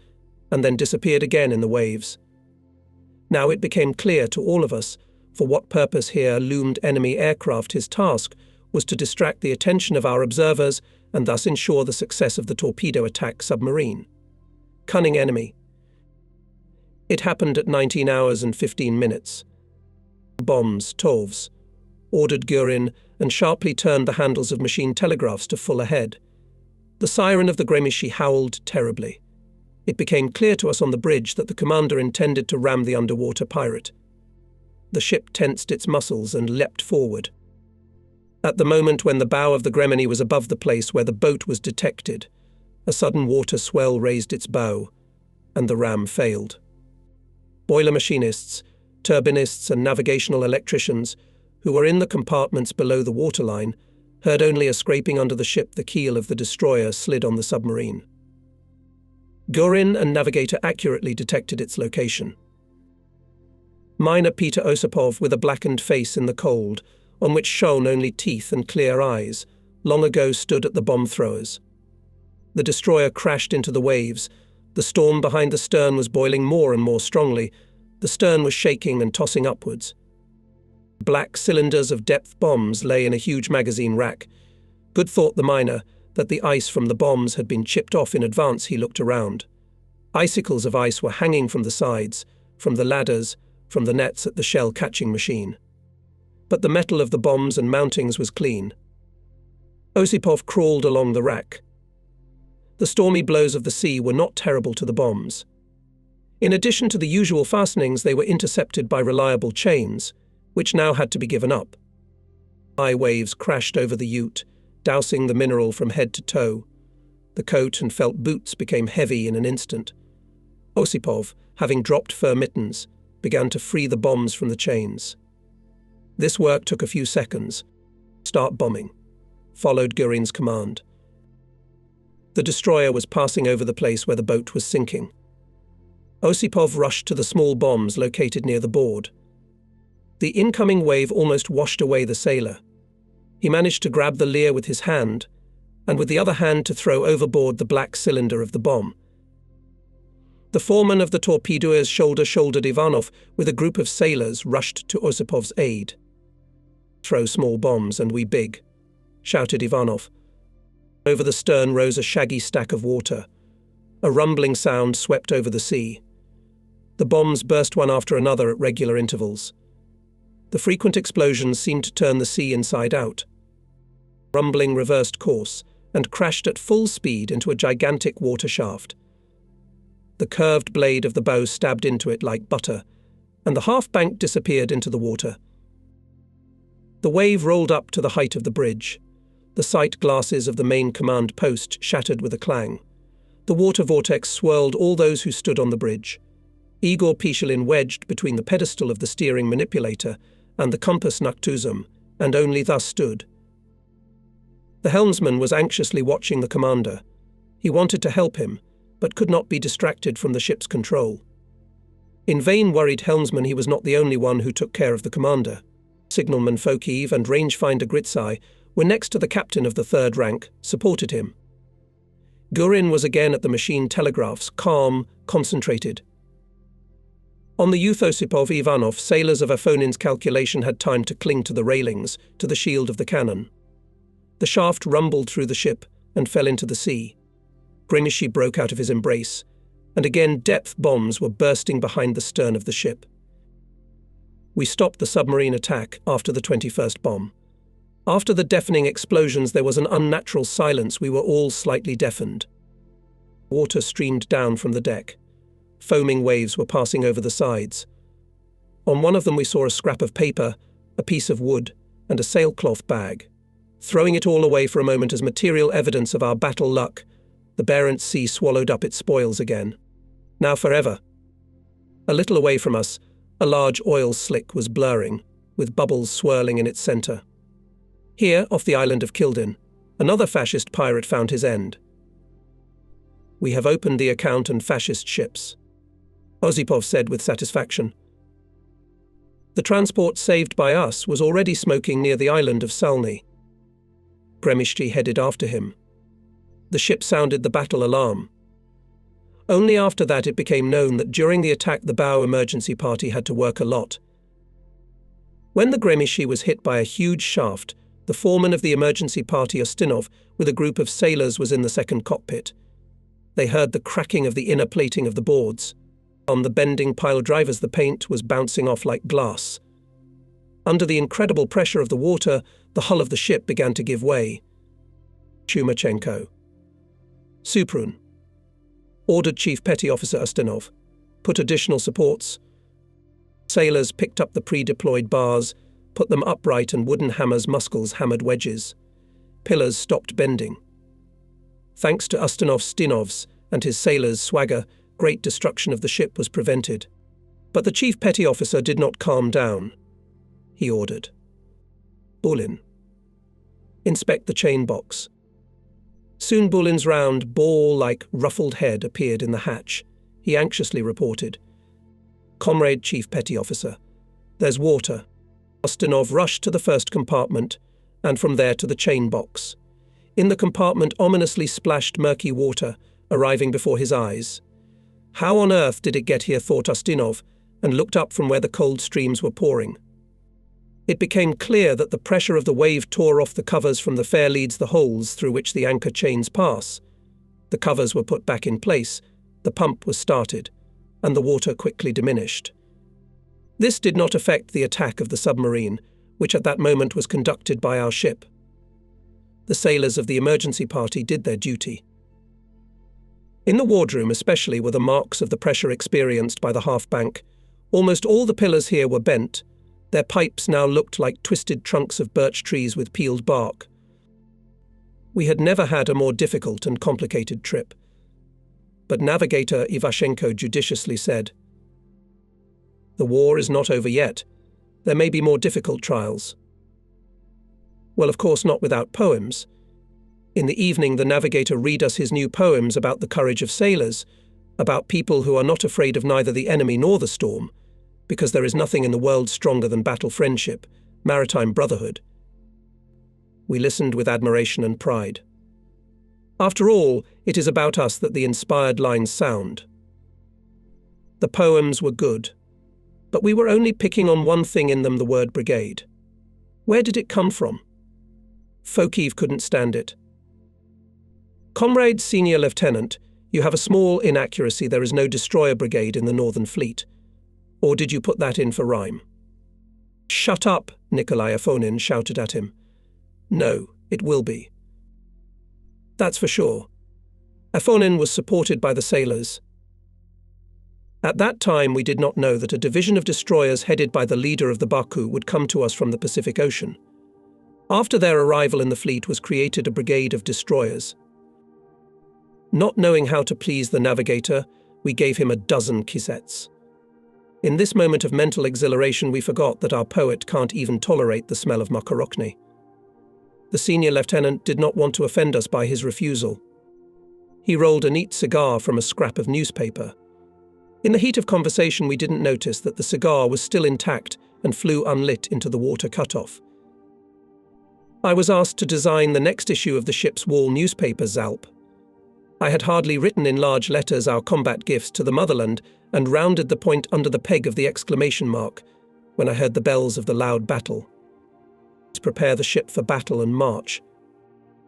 and then disappeared again in the waves. Now it became clear to all of us for what purpose here loomed enemy aircraft. His task was to distract the attention of our observers and thus ensure the success of the torpedo attack submarine. Cunning enemy. It happened at 19 hours and 15 minutes. Bombs, Tovs, ordered Gurin and sharply turned the handles of machine telegraphs to full ahead. The siren of the Gremishi howled terribly. It became clear to us on the bridge that the commander intended to ram the underwater pirate. The ship tensed its muscles and leapt forward. At the moment when the bow of the Gremini was above the place where the boat was detected, a sudden water swell raised its bow, and the ram failed. Boiler machinists, turbinists and navigational electricians, who were in the compartments below the waterline, heard only a scraping under the ship. The keel of the destroyer slid on the submarine. Gurin and navigator accurately detected its location. Miner Peter Osipov, with a blackened face in the cold, on which shone only teeth and clear eyes, long ago stood at the bomb throwers. The destroyer crashed into the waves. The storm behind the stern was boiling more and more strongly. The stern was shaking and tossing upwards. Black cylinders of depth bombs lay in a huge magazine rack. Good thought the miner that the ice from the bombs had been chipped off in advance. He looked around. Icicles of ice were hanging from the sides, from the ladders, from the nets at the shell catching machine. But the metal of the bombs and mountings was clean. Osipov crawled along the rack. The stormy blows of the sea were not terrible to the bombs. In addition to the usual fastenings, they were intercepted by reliable chains, which now had to be given up. High waves crashed over the ute, dousing the mineral from head to toe. The coat and felt boots became heavy in an instant. Osipov, having dropped fur mittens, began to free the bombs from the chains. This work took a few seconds. Start bombing, followed Gurin's command. The destroyer was passing over the place where the boat was sinking. Osipov rushed to the small bombs located near the board. The incoming wave almost washed away the sailor. He managed to grab the Lear with his hand, and with the other hand to throw overboard the black cylinder of the bomb. The foreman of the torpedoers shoulder-shouldered Ivanov with a group of sailors rushed to Osipov's aid. "Throw small bombs and we big," shouted Ivanov. Over the stern rose a shaggy stack of water. A rumbling sound swept over the sea. The bombs burst one after another at regular intervals. The frequent explosions seemed to turn the sea inside out. Rumbling reversed course and crashed at full speed into a gigantic water shaft. The curved blade of the bow stabbed into it like butter, and the half-bank disappeared into the water. The wave rolled up to the height of the bridge. The sight glasses of the main command post shattered with a clang. The water vortex swirled all those who stood on the bridge. Igor Pishelin wedged between the pedestal of the steering manipulator and the compass noctusum, and only thus stood. The helmsman was anxiously watching the commander. He wanted to help him, but could not be distracted from the ship's control. In vain worried helmsman he was not the only one who took care of the commander. Signalman Fokiv and rangefinder Gritsai were next to the captain of the third rank, supported him. Gurin was again at the machine telegraphs, calm, concentrated. On the youth Osipov Ivanov, sailors of Afonin's calculation had time to cling to the railings, to the shield of the cannon. The shaft rumbled through the ship and fell into the sea. Grimishchi broke out of his embrace, and again depth bombs were bursting behind the stern of the ship. We stopped the submarine attack after the 21st bomb. After the deafening explosions there was an unnatural silence. We were all slightly deafened. Water streamed down from the deck. Foaming waves were passing over the sides. On one of them we saw a scrap of paper, a piece of wood, and a sailcloth bag. Throwing it all away for a moment as material evidence of our battle luck, the Barents Sea swallowed up its spoils again. Now forever. A little away from us, a large oil slick was blurring, with bubbles swirling in its centre. Here, off the island of Kildin, another fascist pirate found his end. "We have opened the account on fascist ships," Osipov said with satisfaction. The transport saved by us was already smoking near the island of Salny. Grimishchi headed after him. The ship sounded the battle alarm. Only after that it became known that during the attack the bow emergency party had to work a lot. When the Grimishchi was hit by a huge shaft, the foreman of the emergency party, Ustinov, with a group of sailors was in the second cockpit. They heard the cracking of the inner plating of the boards. On the bending pile drivers the paint was bouncing off like glass. Under the incredible pressure of the water, the hull of the ship began to give way. Chumachenko. Suprun. Ordered Chief Petty Officer Ustinov. Put additional supports. Sailors picked up the pre-deployed bars, put them upright, and wooden hammers muscles hammered wedges. Pillars stopped bending. Thanks to Ustinov-Stinov's and his sailors' swagger, great destruction of the ship was prevented. But the Chief Petty Officer did not calm down. He ordered, "Bulin, inspect the chain box." Soon Bulin's round, ball-like, ruffled head appeared in the hatch. He anxiously reported, "Comrade Chief Petty Officer, there's water." Ustinov rushed to the first compartment, and from there to the chain box. In the compartment ominously splashed murky water, arriving before his eyes. How on earth did it get here, thought Ustinov, and looked up from where the cold streams were pouring. It became clear that the pressure of the wave tore off the covers from the fair leads, the holes through which the anchor chains pass. The covers were put back in place, the pump was started, and the water quickly diminished. This did not affect the attack of the submarine, which at that moment was conducted by our ship. The sailors of the emergency party did their duty. In the wardroom especially were the marks of the pressure experienced by the half-bank. Almost all the pillars here were bent. Their pipes now looked like twisted trunks of birch trees with peeled bark. We had never had a more difficult and complicated trip. But navigator Ivashenko judiciously said, "The war is not over yet. There may be more difficult trials." Well, of course not without poems. In the evening the navigator read us his new poems about the courage of sailors, about people who are not afraid of neither the enemy nor the storm, because there is nothing in the world stronger than battle friendship, maritime brotherhood. We listened with admiration and pride. After all, it is about us that the inspired lines sound. The poems were good, but we were only picking on one thing in them, the word brigade. Where did it come from? Fokiv couldn't stand it. Comrade Senior Lieutenant, you have a small inaccuracy. There is no destroyer brigade in the Northern Fleet. Or did you put that in for rhyme? Shut up, Nikolai Afonin shouted at him. No, it will be. That's for sure. Afonin was supported by the sailors. At that time, we did not know that a division of destroyers headed by the leader of the Baku would come to us from the Pacific Ocean. After their arrival in the fleet was created a brigade of destroyers. Not knowing how to please the navigator, we gave him a dozen kisets. In this moment of mental exhilaration, we forgot that our poet can't even tolerate the smell of makarokni. The senior lieutenant did not want to offend us by his refusal. He rolled a neat cigar from a scrap of newspaper. In the heat of conversation, we didn't notice that the cigar was still intact and flew unlit into the water cutoff. I was asked to design the next issue of the ship's wall newspaper, Zalp. I had hardly written in large letters our combat gifts to the motherland and rounded the point under the peg of the exclamation mark when I heard the bells of the loud battle. Prepare the ship for battle and march.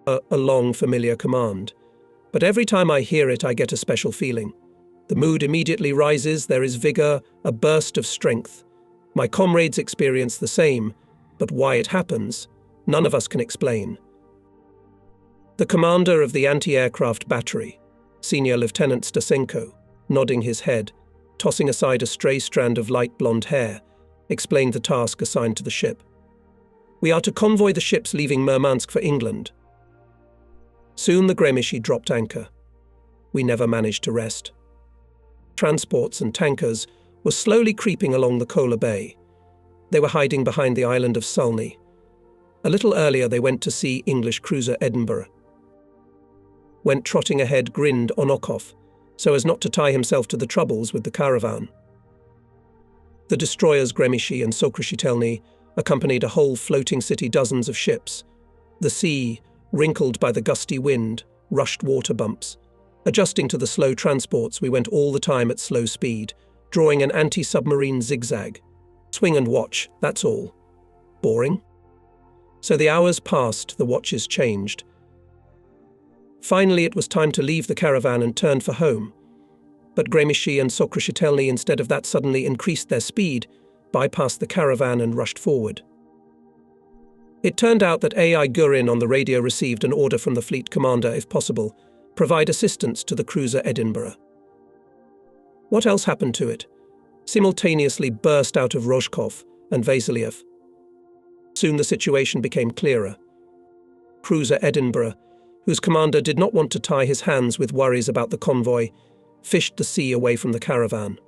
A long, familiar command. But every time I hear it, I get a special feeling. The mood immediately rises, there is vigor, a burst of strength. My comrades experience the same, but why it happens, none of us can explain. The commander of the anti-aircraft battery, Senior Lieutenant Stasenko, nodding his head, tossing aside a stray strand of light blonde hair, explained the task assigned to the ship. We are to convoy the ships leaving Murmansk for England. Soon the Gremishi dropped anchor. We never managed to rest. Transports and tankers were slowly creeping along the Kola Bay. They were hiding behind the island of Sulny. A little earlier they went to see English cruiser Edinburgh. Went trotting ahead grinned Onokov, so as not to tie himself to the troubles with the caravan. The destroyers Gremishi and Sokrishitelny accompanied a whole floating city, dozens of ships. The sea, wrinkled by the gusty wind, rushed water bumps. Adjusting to the slow transports, we went all the time at slow speed, drawing an anti-submarine zigzag. Swing and watch, that's all. Boring? So the hours passed, the watches changed. Finally, it was time to leave the caravan and turn for home. But Gremishi and Sokrishitelny, instead of that, suddenly increased their speed, bypassed the caravan and rushed forward. It turned out that A.I. Gurin on the radio received an order from the fleet commander, if possible, provide assistance to the cruiser Edinburgh. What else happened to it? Simultaneously burst out of Rozhkov and Vasiliev. Soon the situation became clearer. Cruiser Edinburgh, whose commander did not want to tie his hands with worries about the convoy, fished the sea away from the caravan.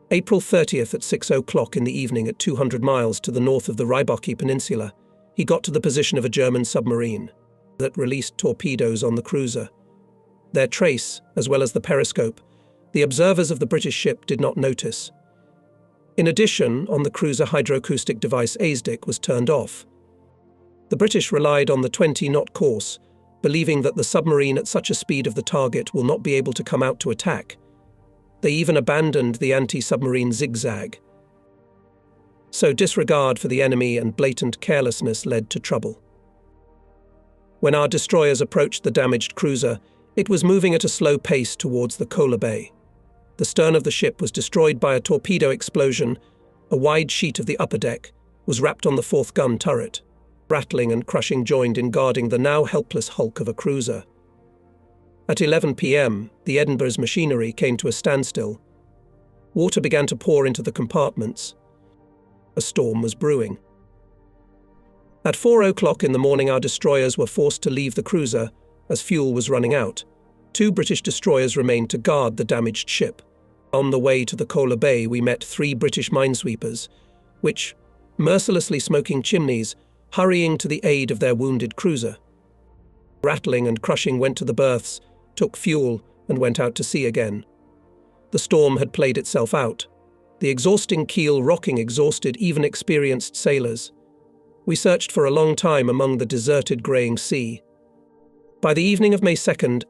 April 30th at 6 o'clock in the evening, at 200 miles to the north of the Rybaki Peninsula, he got to the position of a German submarine that released torpedoes on the cruiser. Their trace, as well as the periscope, the observers of the British ship did not notice. In addition, on the cruiser, hydroacoustic device ASDIC was turned off. The British relied on the 20-knot course, believing that the submarine at such a speed of the target will not be able to come out to attack. They even abandoned the anti-submarine zigzag. So disregard for the enemy and blatant carelessness led to trouble. When our destroyers approached the damaged cruiser, it was moving at a slow pace towards the Kola Bay. The stern of the ship was destroyed by a torpedo explosion. A wide sheet of the upper deck was wrapped on the fourth gun turret. Rattling and crushing joined in guarding the now helpless hulk of a cruiser. At 11 p.m., the Edinburgh's machinery came to a standstill. Water began to pour into the compartments. A storm was brewing. At 4 o'clock in the morning, our destroyers were forced to leave the cruiser as fuel was running out. 2 British destroyers remained to guard the damaged ship. On the way to the Kola Bay, we met 3 British minesweepers, which, mercilessly smoking chimneys, hurrying to the aid of their wounded cruiser. Rattling and crushing went to the berths, took fuel, and went out to sea again. The storm had played itself out, the exhausting keel rocking exhausted even experienced sailors. We searched for a long time among the deserted greying sea. By the evening of May 2nd,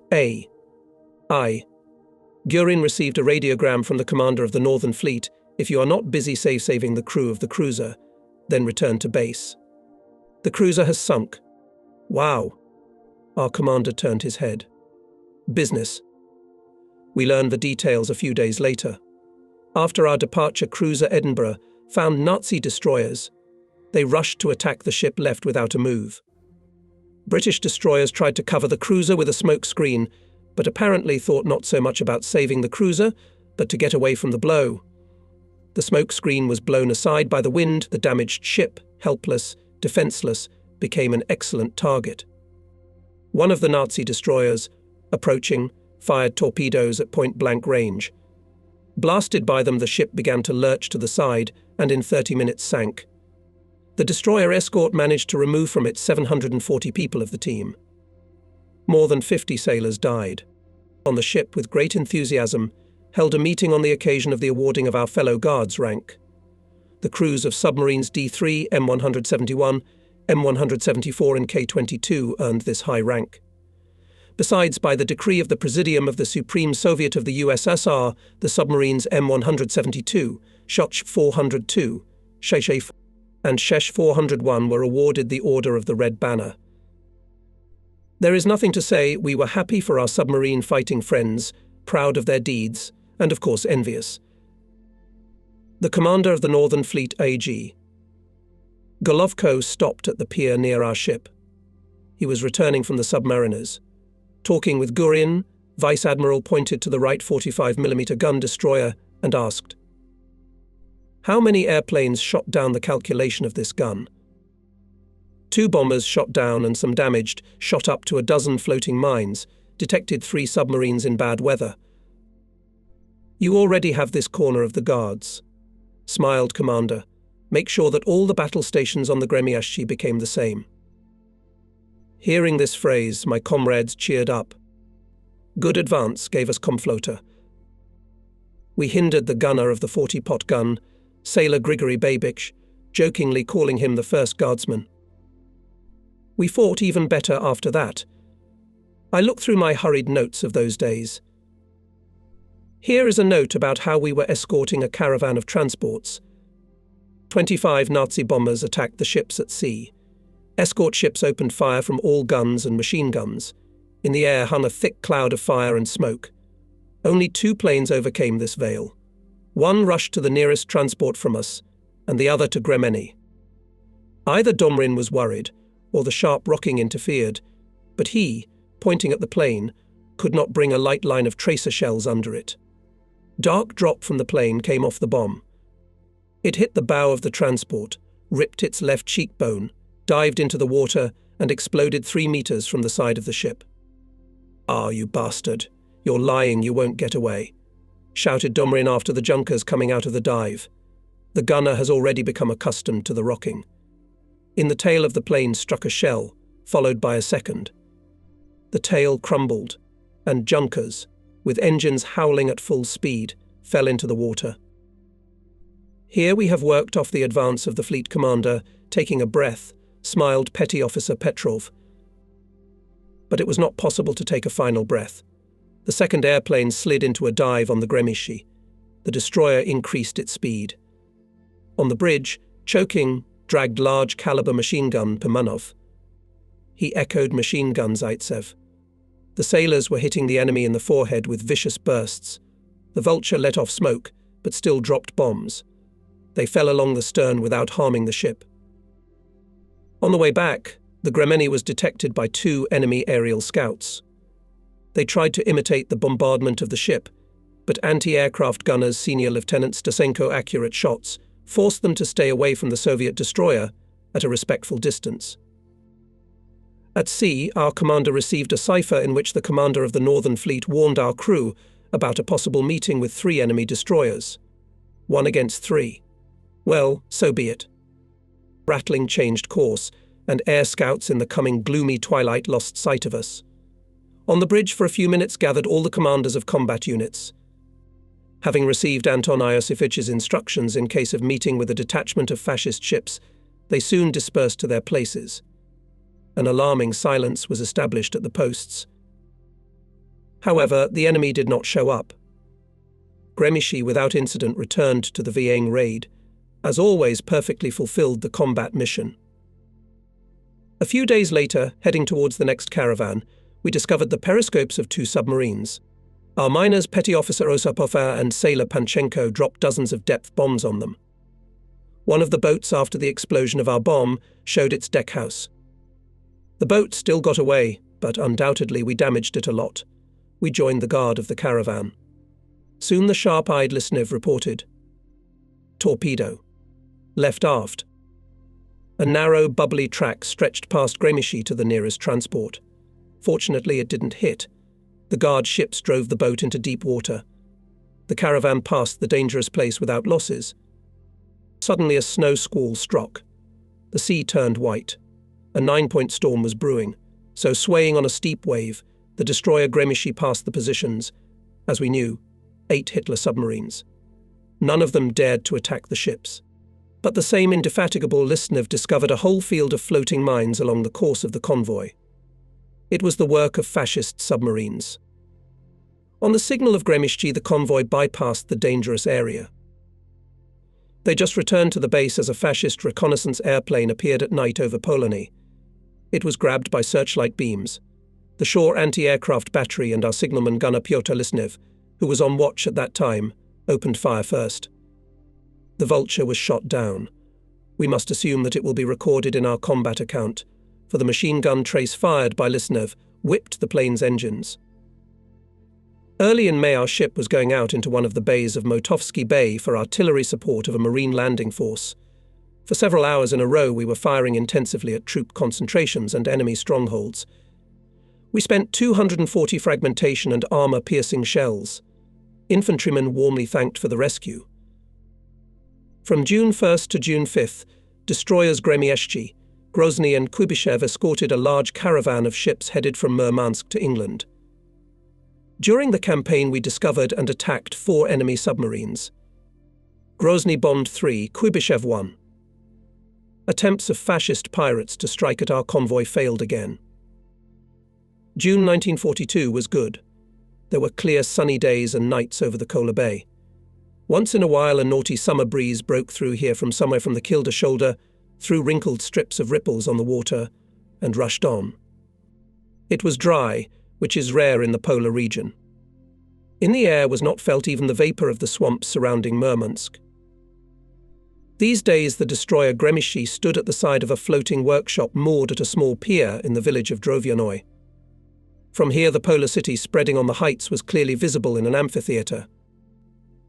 Gurin received a radiogram from the commander of the Northern Fleet. If you are not busy saving the crew of the cruiser, then return to base. The cruiser has sunk. Wow. Our commander turned his head. Business. We learned the details a few days later. After our departure, cruiser Edinburgh found Nazi destroyers. They rushed to attack the ship left without a move. British destroyers tried to cover the cruiser with a smoke screen, but apparently thought not so much about saving the cruiser, but to get away from the blow. The smoke screen was blown aside by the wind. The damaged ship, helpless, defenseless, became an excellent target. One of the Nazi destroyers, approaching, fired torpedoes at point-blank range. Blasted by them, the ship began to lurch to the side and in 30 minutes sank. The destroyer escort managed to remove from it 740 people of the team. More than 50 sailors died. On the ship, with great enthusiasm, held a meeting on the occasion of the awarding of our fellow guards rank. The crews of submarines D3, M171, M174 and K22 earned this high rank. Besides, by the decree of the Presidium of the Supreme Soviet of the USSR, the submarines M172, Shoch 402, Shesh and Shesh 401 were awarded the Order of the Red Banner. There is nothing to say. We were happy for our submarine fighting friends, proud of their deeds, and of course envious. The commander of the Northern Fleet AG. Golovko stopped at the pier near our ship. He was returning from the submariners. Talking with Gurin, Vice Admiral pointed to the right 45mm gun destroyer and asked, "How many airplanes shot down the calculation of this gun?" 2 bombers shot down and some damaged, shot up to a dozen floating mines, detected 3 submarines in bad weather. "You already have this corner of the guards," smiled Commander. "Make sure that all the battle stations on the Gremiaschi became the same." Hearing this phrase, my comrades cheered up. Good advance gave us Komfloter. We hindered the gunner of the 40-pot gun, Sailor Grigory Babich, jokingly calling him the first guardsman. We fought even better after that. I looked through my hurried notes of those days. Here is a note about how we were escorting a caravan of transports. 25 Nazi bombers attacked the ships at sea. Escort ships opened fire from all guns and machine guns. In the air hung a thick cloud of fire and smoke. Only 2 planes overcame this veil. One rushed to the nearest transport from us, and the other to Gremeni. Either Domrin was worried, or the sharp rocking interfered, but he, pointing at the plane, could not bring a light line of tracer shells under it. Dark drop from the plane came off the bomb. It hit the bow of the transport, ripped its left cheekbone, dived into the water, and exploded 3 meters from the side of the ship. "Ah, you bastard! You're lying, you won't get away," shouted Domrin after the junkers coming out of the dive. The gunner has already become accustomed to the rocking. In the tail of the plane struck a shell, followed by a second. The tail crumbled, and junkers, with engines howling at full speed, fell into the water. "Here we have worked off the advance of the fleet commander," taking a breath, smiled Petty Officer Petrov. But it was not possible to take a final breath. The second airplane slid into a dive on the Gremishi. The destroyer increased its speed. On the bridge, choking, dragged large-caliber machine gun Pimanov. He echoed machine gun Zaitsev. The sailors were hitting the enemy in the forehead with vicious bursts. The Vulture let off smoke, but still dropped bombs. They fell along the stern without harming the ship. On the way back, the Gremeni was detected by 2 enemy aerial scouts. They tried to imitate the bombardment of the ship, but anti-aircraft gunners Senior Lieutenant Stasenko accurate shots forced them to stay away from the Soviet destroyer at a respectful distance. At sea, our commander received a cipher in which the commander of the Northern Fleet warned our crew about a possible meeting with 3 enemy destroyers. 1 against 3. Well, so be it. Rattling changed course, and air scouts in the coming gloomy twilight lost sight of us. On the bridge for a few minutes gathered all the commanders of combat units. Having received Anton Iosifich's instructions in case of meeting with a detachment of fascist ships, They soon dispersed to their places. An alarming silence was established at the posts. However, the enemy did not show up. Grémichy, without incident, returned to the Vienne raid, as always perfectly fulfilled the combat mission. A few days later, heading towards the next caravan, we discovered the periscopes of 2 submarines. Our miners, Petty Officer Osapov and Sailor Panchenko, dropped dozens of depth bombs on them. One of the boats, after the explosion of our bomb, showed its deckhouse. The boat still got away, but undoubtedly we damaged it a lot. We joined the guard of the caravan. Soon the sharp-eyed Lisnev reported. Torpedo. Left aft. A narrow, bubbly track stretched past Grémichy to the nearest transport. Fortunately, it didn't hit. The guard ships drove the boat into deep water. The caravan passed the dangerous place without losses. Suddenly a snow squall struck. The sea turned white. A 9-point storm was brewing, so swaying on a steep wave, the destroyer Grémichy passed the positions, as we knew, 8 Hitler submarines. None of them dared to attack the ships. But the same indefatigable Lisnev discovered a whole field of floating mines along the course of the convoy. It was the work of fascist submarines. On the signal of Grémichy, the convoy bypassed the dangerous area. They just returned to the base as a fascist reconnaissance airplane appeared at night over Polony. It was grabbed by searchlight beams. The shore anti-aircraft battery and our signalman gunner Pyotr Lisnev, who was on watch at that time, opened fire first. The Vulture was shot down. We must assume that it will be recorded in our combat account, for the machine gun trace fired by Lisnev whipped the plane's engines. Early in May, our ship was going out into one of the bays of Motovsky Bay for artillery support of a marine landing force. For several hours in a row, we were firing intensively at troop concentrations and enemy strongholds. We spent 240 fragmentation and armor-piercing shells. Infantrymen warmly thanked for the rescue. From June 1st to June 5th, destroyers Gremyeshchi, Grozny and Kuibyshev escorted a large caravan of ships headed from Murmansk to England. During the campaign, we discovered and attacked 4 enemy submarines. Grozny bombed 3, Kuibyshev 1. Attempts of fascist pirates to strike at our convoy failed again. June 1942 was good. There were clear sunny days and nights over the Kola Bay. Once in a while a naughty summer breeze broke through here from somewhere from the Kilda shoulder, through wrinkled strips of ripples on the water, and rushed on. It was dry, which is rare in the polar region. In the air was not felt even the vapour of the swamps surrounding Murmansk. These days the destroyer Grémichy stood at the side of a floating workshop moored at a small pier in the village of Drovyanoi. From here the polar city spreading on the heights was clearly visible in an amphitheatre.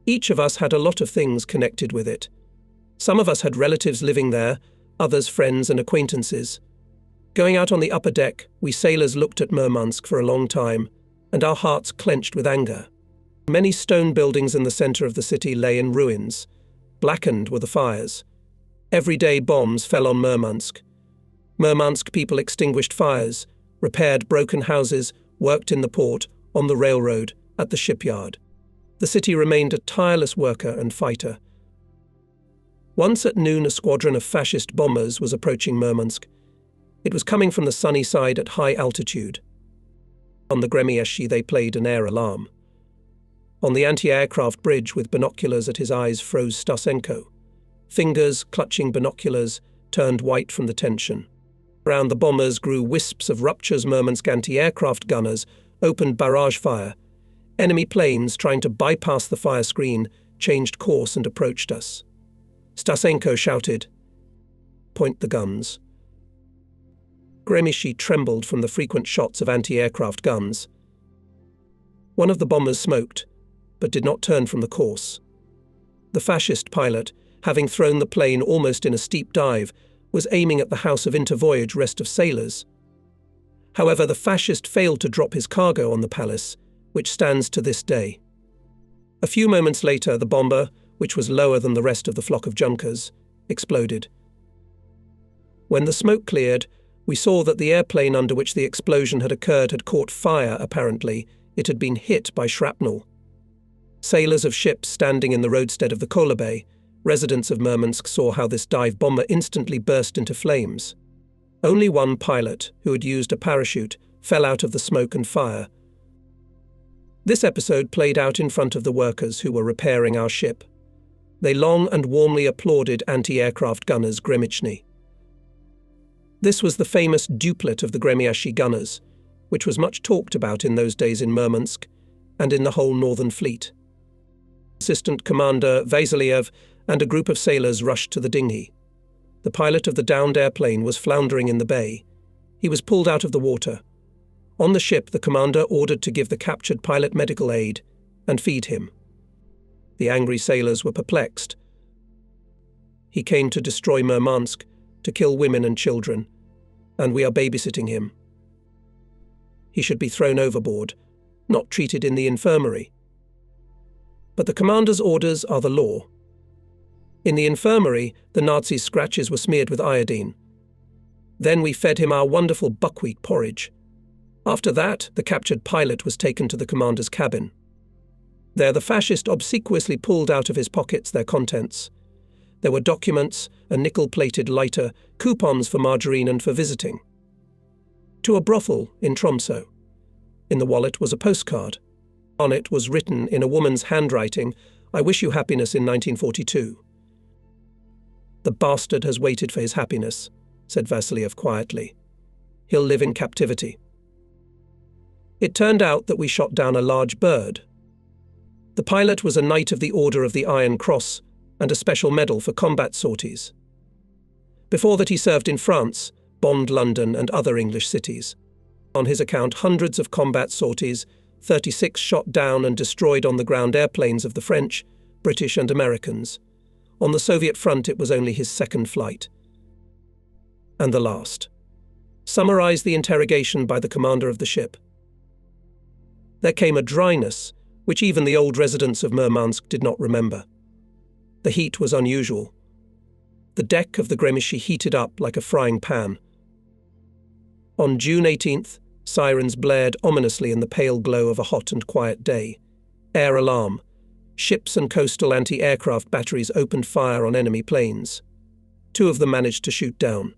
Each of us had a lot of things connected with it. Some of us had relatives living there, others friends and acquaintances. Going out on the upper deck, we sailors looked at Murmansk for a long time, and our hearts clenched with anger. Many stone buildings in the centre of the city lay in ruins. Blackened were the fires. Every day bombs fell on Murmansk. Murmansk people extinguished fires, repaired broken houses, worked in the port, on the railroad, at the shipyard. The city remained a tireless worker and fighter. Once at noon, a squadron of fascist bombers was approaching Murmansk. It was coming from the sunny side at high altitude. On the Gremyeshchi they played an air alarm. On the anti-aircraft bridge with binoculars at his eyes froze Stasenko. Fingers, clutching binoculars, turned white from the tension. Around the bombers grew wisps of ruptures. Murmansk anti-aircraft gunners opened barrage fire. Enemy planes, trying to bypass the fire screen, changed course and approached us. Stasenko shouted, "Point the guns." Grémichy trembled from the frequent shots of anti-aircraft guns. One of the bombers smoked, but did not turn from the course. The fascist pilot, having thrown the plane almost in a steep dive, was aiming at the house of intervoyage rest of sailors. However, the fascist failed to drop his cargo on the palace, which stands to this day. A few moments later, the bomber, which was lower than the rest of the flock of junkers, exploded. When the smoke cleared, we saw that the airplane under which the explosion had occurred had caught fire. Apparently, it had been hit by shrapnel. Sailors of ships standing in the roadstead of the Kola Bay, Residents of Murmansk saw how this dive bomber instantly burst into flames. Only one pilot, who had used a parachute, fell out of the smoke and fire. This episode played out in front of the workers who were repairing our ship. They long and warmly applauded anti-aircraft gunners Gremichny. This was the famous duplet of the Gremiashi gunners, which was much talked about in those days in Murmansk and in the whole Northern Fleet. Assistant Commander Vasiliev and a group of sailors rushed to the dinghy. The pilot of the downed airplane was floundering in the bay. He was pulled out of the water. On the ship, the commander ordered to give the captured pilot medical aid and feed him. The angry sailors were perplexed. He came to destroy Murmansk, to kill women and children, and we are babysitting him. He should be thrown overboard, not treated in the infirmary. But the commander's orders are the law. In the infirmary, the Nazis' scratches were smeared with iodine. Then we fed him our wonderful buckwheat porridge. After that, the captured pilot was taken to the commander's cabin. There the fascist obsequiously pulled out of his pockets their contents. There were documents, a nickel-plated lighter, coupons for margarine and for visiting. To a brothel in Tromsø. In the wallet was a postcard. On it was written in a woman's handwriting, "I wish you happiness in 1942. The bastard has waited for his happiness, said Vasiliev quietly. He'll live in captivity. It turned out that we shot down a large bird. The pilot was a Knight of the Order of the Iron Cross and a special medal for combat sorties. Before that he served in France, Bond, London and other English cities. On his account, hundreds of combat sorties, 36 shot down and destroyed on the ground airplanes of the French, British and Americans. On the Soviet front it was only his second flight. And the last. Summarized the interrogation by the commander of the ship. There came a dryness, which even the old residents of Murmansk did not remember. The heat was unusual. The deck of the Gremishi heated up like a frying pan. On June 18th, sirens blared ominously in the pale glow of a hot and quiet day. Air alarm. Ships and coastal anti-aircraft batteries opened fire on enemy planes. 2 of them managed to shoot down.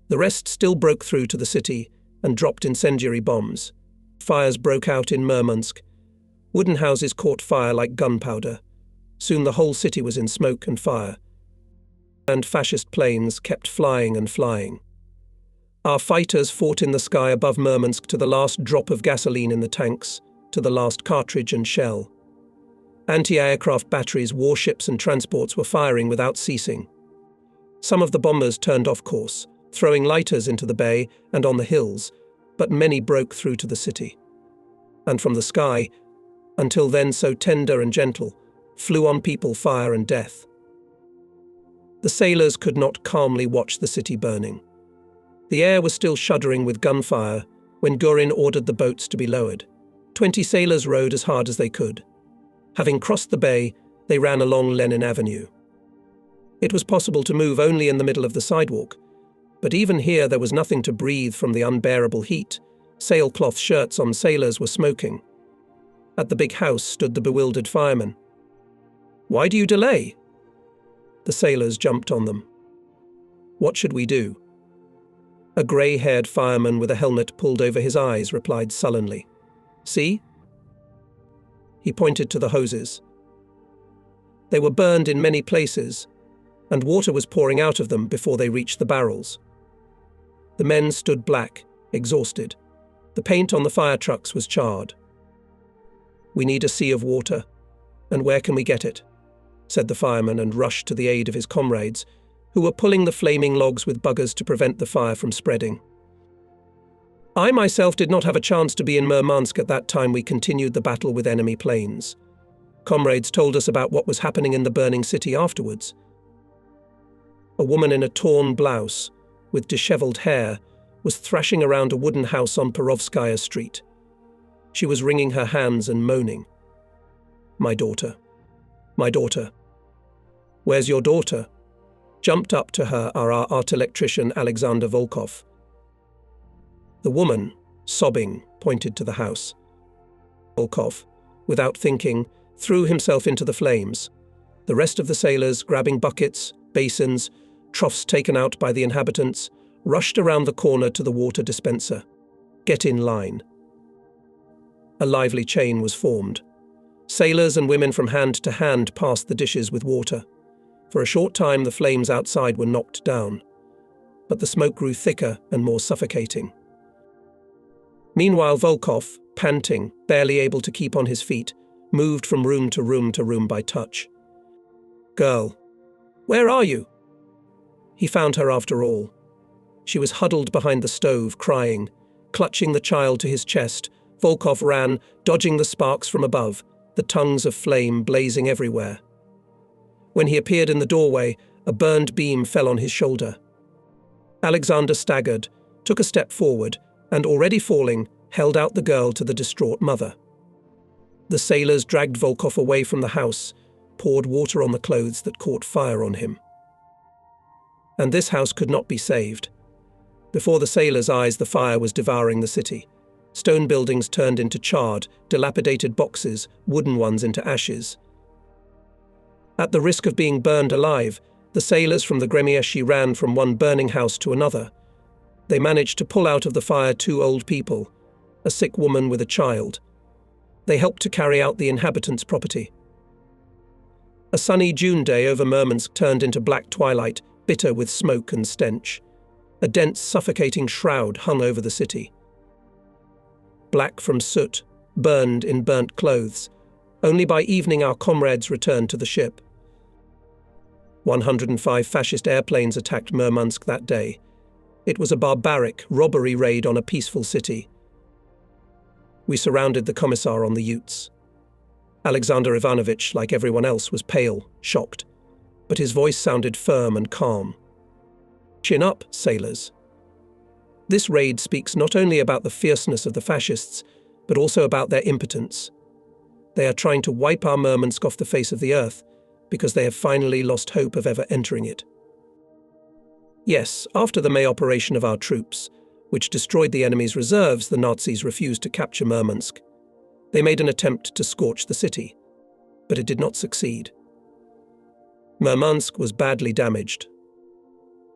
The rest still broke through to the city and dropped incendiary bombs. Fires broke out in Murmansk. Wooden houses caught fire like gunpowder. Soon the whole city was in smoke and fire. And fascist planes kept flying and flying. Our fighters fought in the sky above Murmansk to the last drop of gasoline in the tanks, to the last cartridge and shell. Anti-aircraft batteries, warships and transports were firing without ceasing. Some of the bombers turned off course, throwing lighters into the bay and on the hills, but many broke through to the city. And from the sky, until then so tender and gentle, flew on people fire and death. The sailors could not calmly watch the city burning. The air was still shuddering with gunfire when Gorin ordered the boats to be lowered. 20 sailors rowed as hard as they could. Having crossed the bay, they ran along Lenin Avenue. It was possible to move only in the middle of the sidewalk, but even here there was nothing to breathe from the unbearable heat. Sailcloth shirts on sailors were smoking. At the big house stood the bewildered firemen. "Why do you delay?" The sailors jumped on them. "What should we do?" A grey-haired fireman with a helmet pulled over his eyes replied sullenly. "See?" He pointed to the hoses. They were burned in many places, and water was pouring out of them before they reached the barrels. The men stood black, exhausted. The paint on the fire trucks was charred. "We need a sea of water, and where can we get it?" said the fireman, and rushed to the aid of his comrades, who were pulling the flaming logs with buggers to prevent the fire from spreading. I myself did not have a chance to be in Murmansk at that time. We continued the battle with enemy planes. Comrades told us about what was happening in the burning city afterwards. A woman in a torn blouse, with dishevelled hair, was thrashing around a wooden house on Perovskaya Street. She was wringing her hands and moaning. "My daughter. My daughter. Where's your daughter?" Jumped up to her our art electrician Alexander Volkov. The woman, sobbing, pointed to the house. Volkov, without thinking, threw himself into the flames. The rest of the sailors, grabbing buckets, basins, troughs taken out by the inhabitants, rushed around the corner to the water dispenser. "Get in line." A lively chain was formed. Sailors and women from hand to hand passed the dishes with water. For a short time the flames outside were knocked down, but the smoke grew thicker and more suffocating. Meanwhile Volkov, panting, barely able to keep on his feet, moved from room to room to room by touch. "Girl, where are you?" He found her after all. She was huddled behind the stove, crying. Clutching the child to his chest, Volkov ran, dodging the sparks from above, the tongues of flame blazing everywhere. When he appeared in the doorway, a burned beam fell on his shoulder. Alexander staggered, took a step forward, and already falling, held out the girl to the distraught mother. The sailors dragged Volkov away from the house, poured water on the clothes that caught fire on him. And this house could not be saved. Before the sailors' eyes, the fire was devouring the city. Stone buildings turned into charred, dilapidated boxes, wooden ones into ashes. At the risk of being burned alive, the sailors from the Gremieshi ran from one burning house to another. They managed to pull out of the fire 2 old people, a sick woman with a child. They helped to carry out the inhabitants' property. A sunny June day over Murmansk turned into black twilight, bitter with smoke and stench. A dense, suffocating shroud hung over the city. Black from soot, burned in burnt clothes. Only by evening our comrades returned to the ship. 105 fascist airplanes attacked Murmansk that day. It was a barbaric robbery raid on a peaceful city. We surrounded the commissar on the Utes. Alexander Ivanovich, like everyone else, was pale, shocked, but his voice sounded firm and calm. "Chin up, sailors." This raid speaks not only about the fierceness of the fascists, but also about their impotence. They are trying to wipe our Murmansk off the face of the earth because they have finally lost hope of ever entering it. Yes, after the May operation of our troops, which destroyed the enemy's reserves, the Nazis refused to capture Murmansk. They made an attempt to scorch the city, but it did not succeed. Murmansk was badly damaged,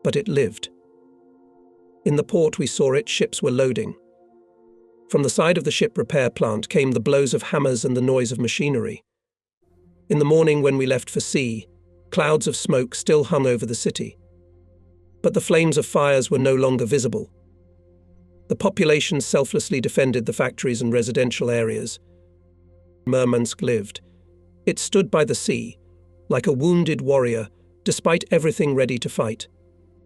but it lived. In the port we saw it, ships were loading. From the side of the ship repair plant came the blows of hammers and the noise of machinery. In the morning when we left for sea, clouds of smoke still hung over the city, but the flames of fires were no longer visible. The population selflessly defended the factories and residential areas. Murmansk lived. It stood by the sea, like a wounded warrior, despite everything ready to fight.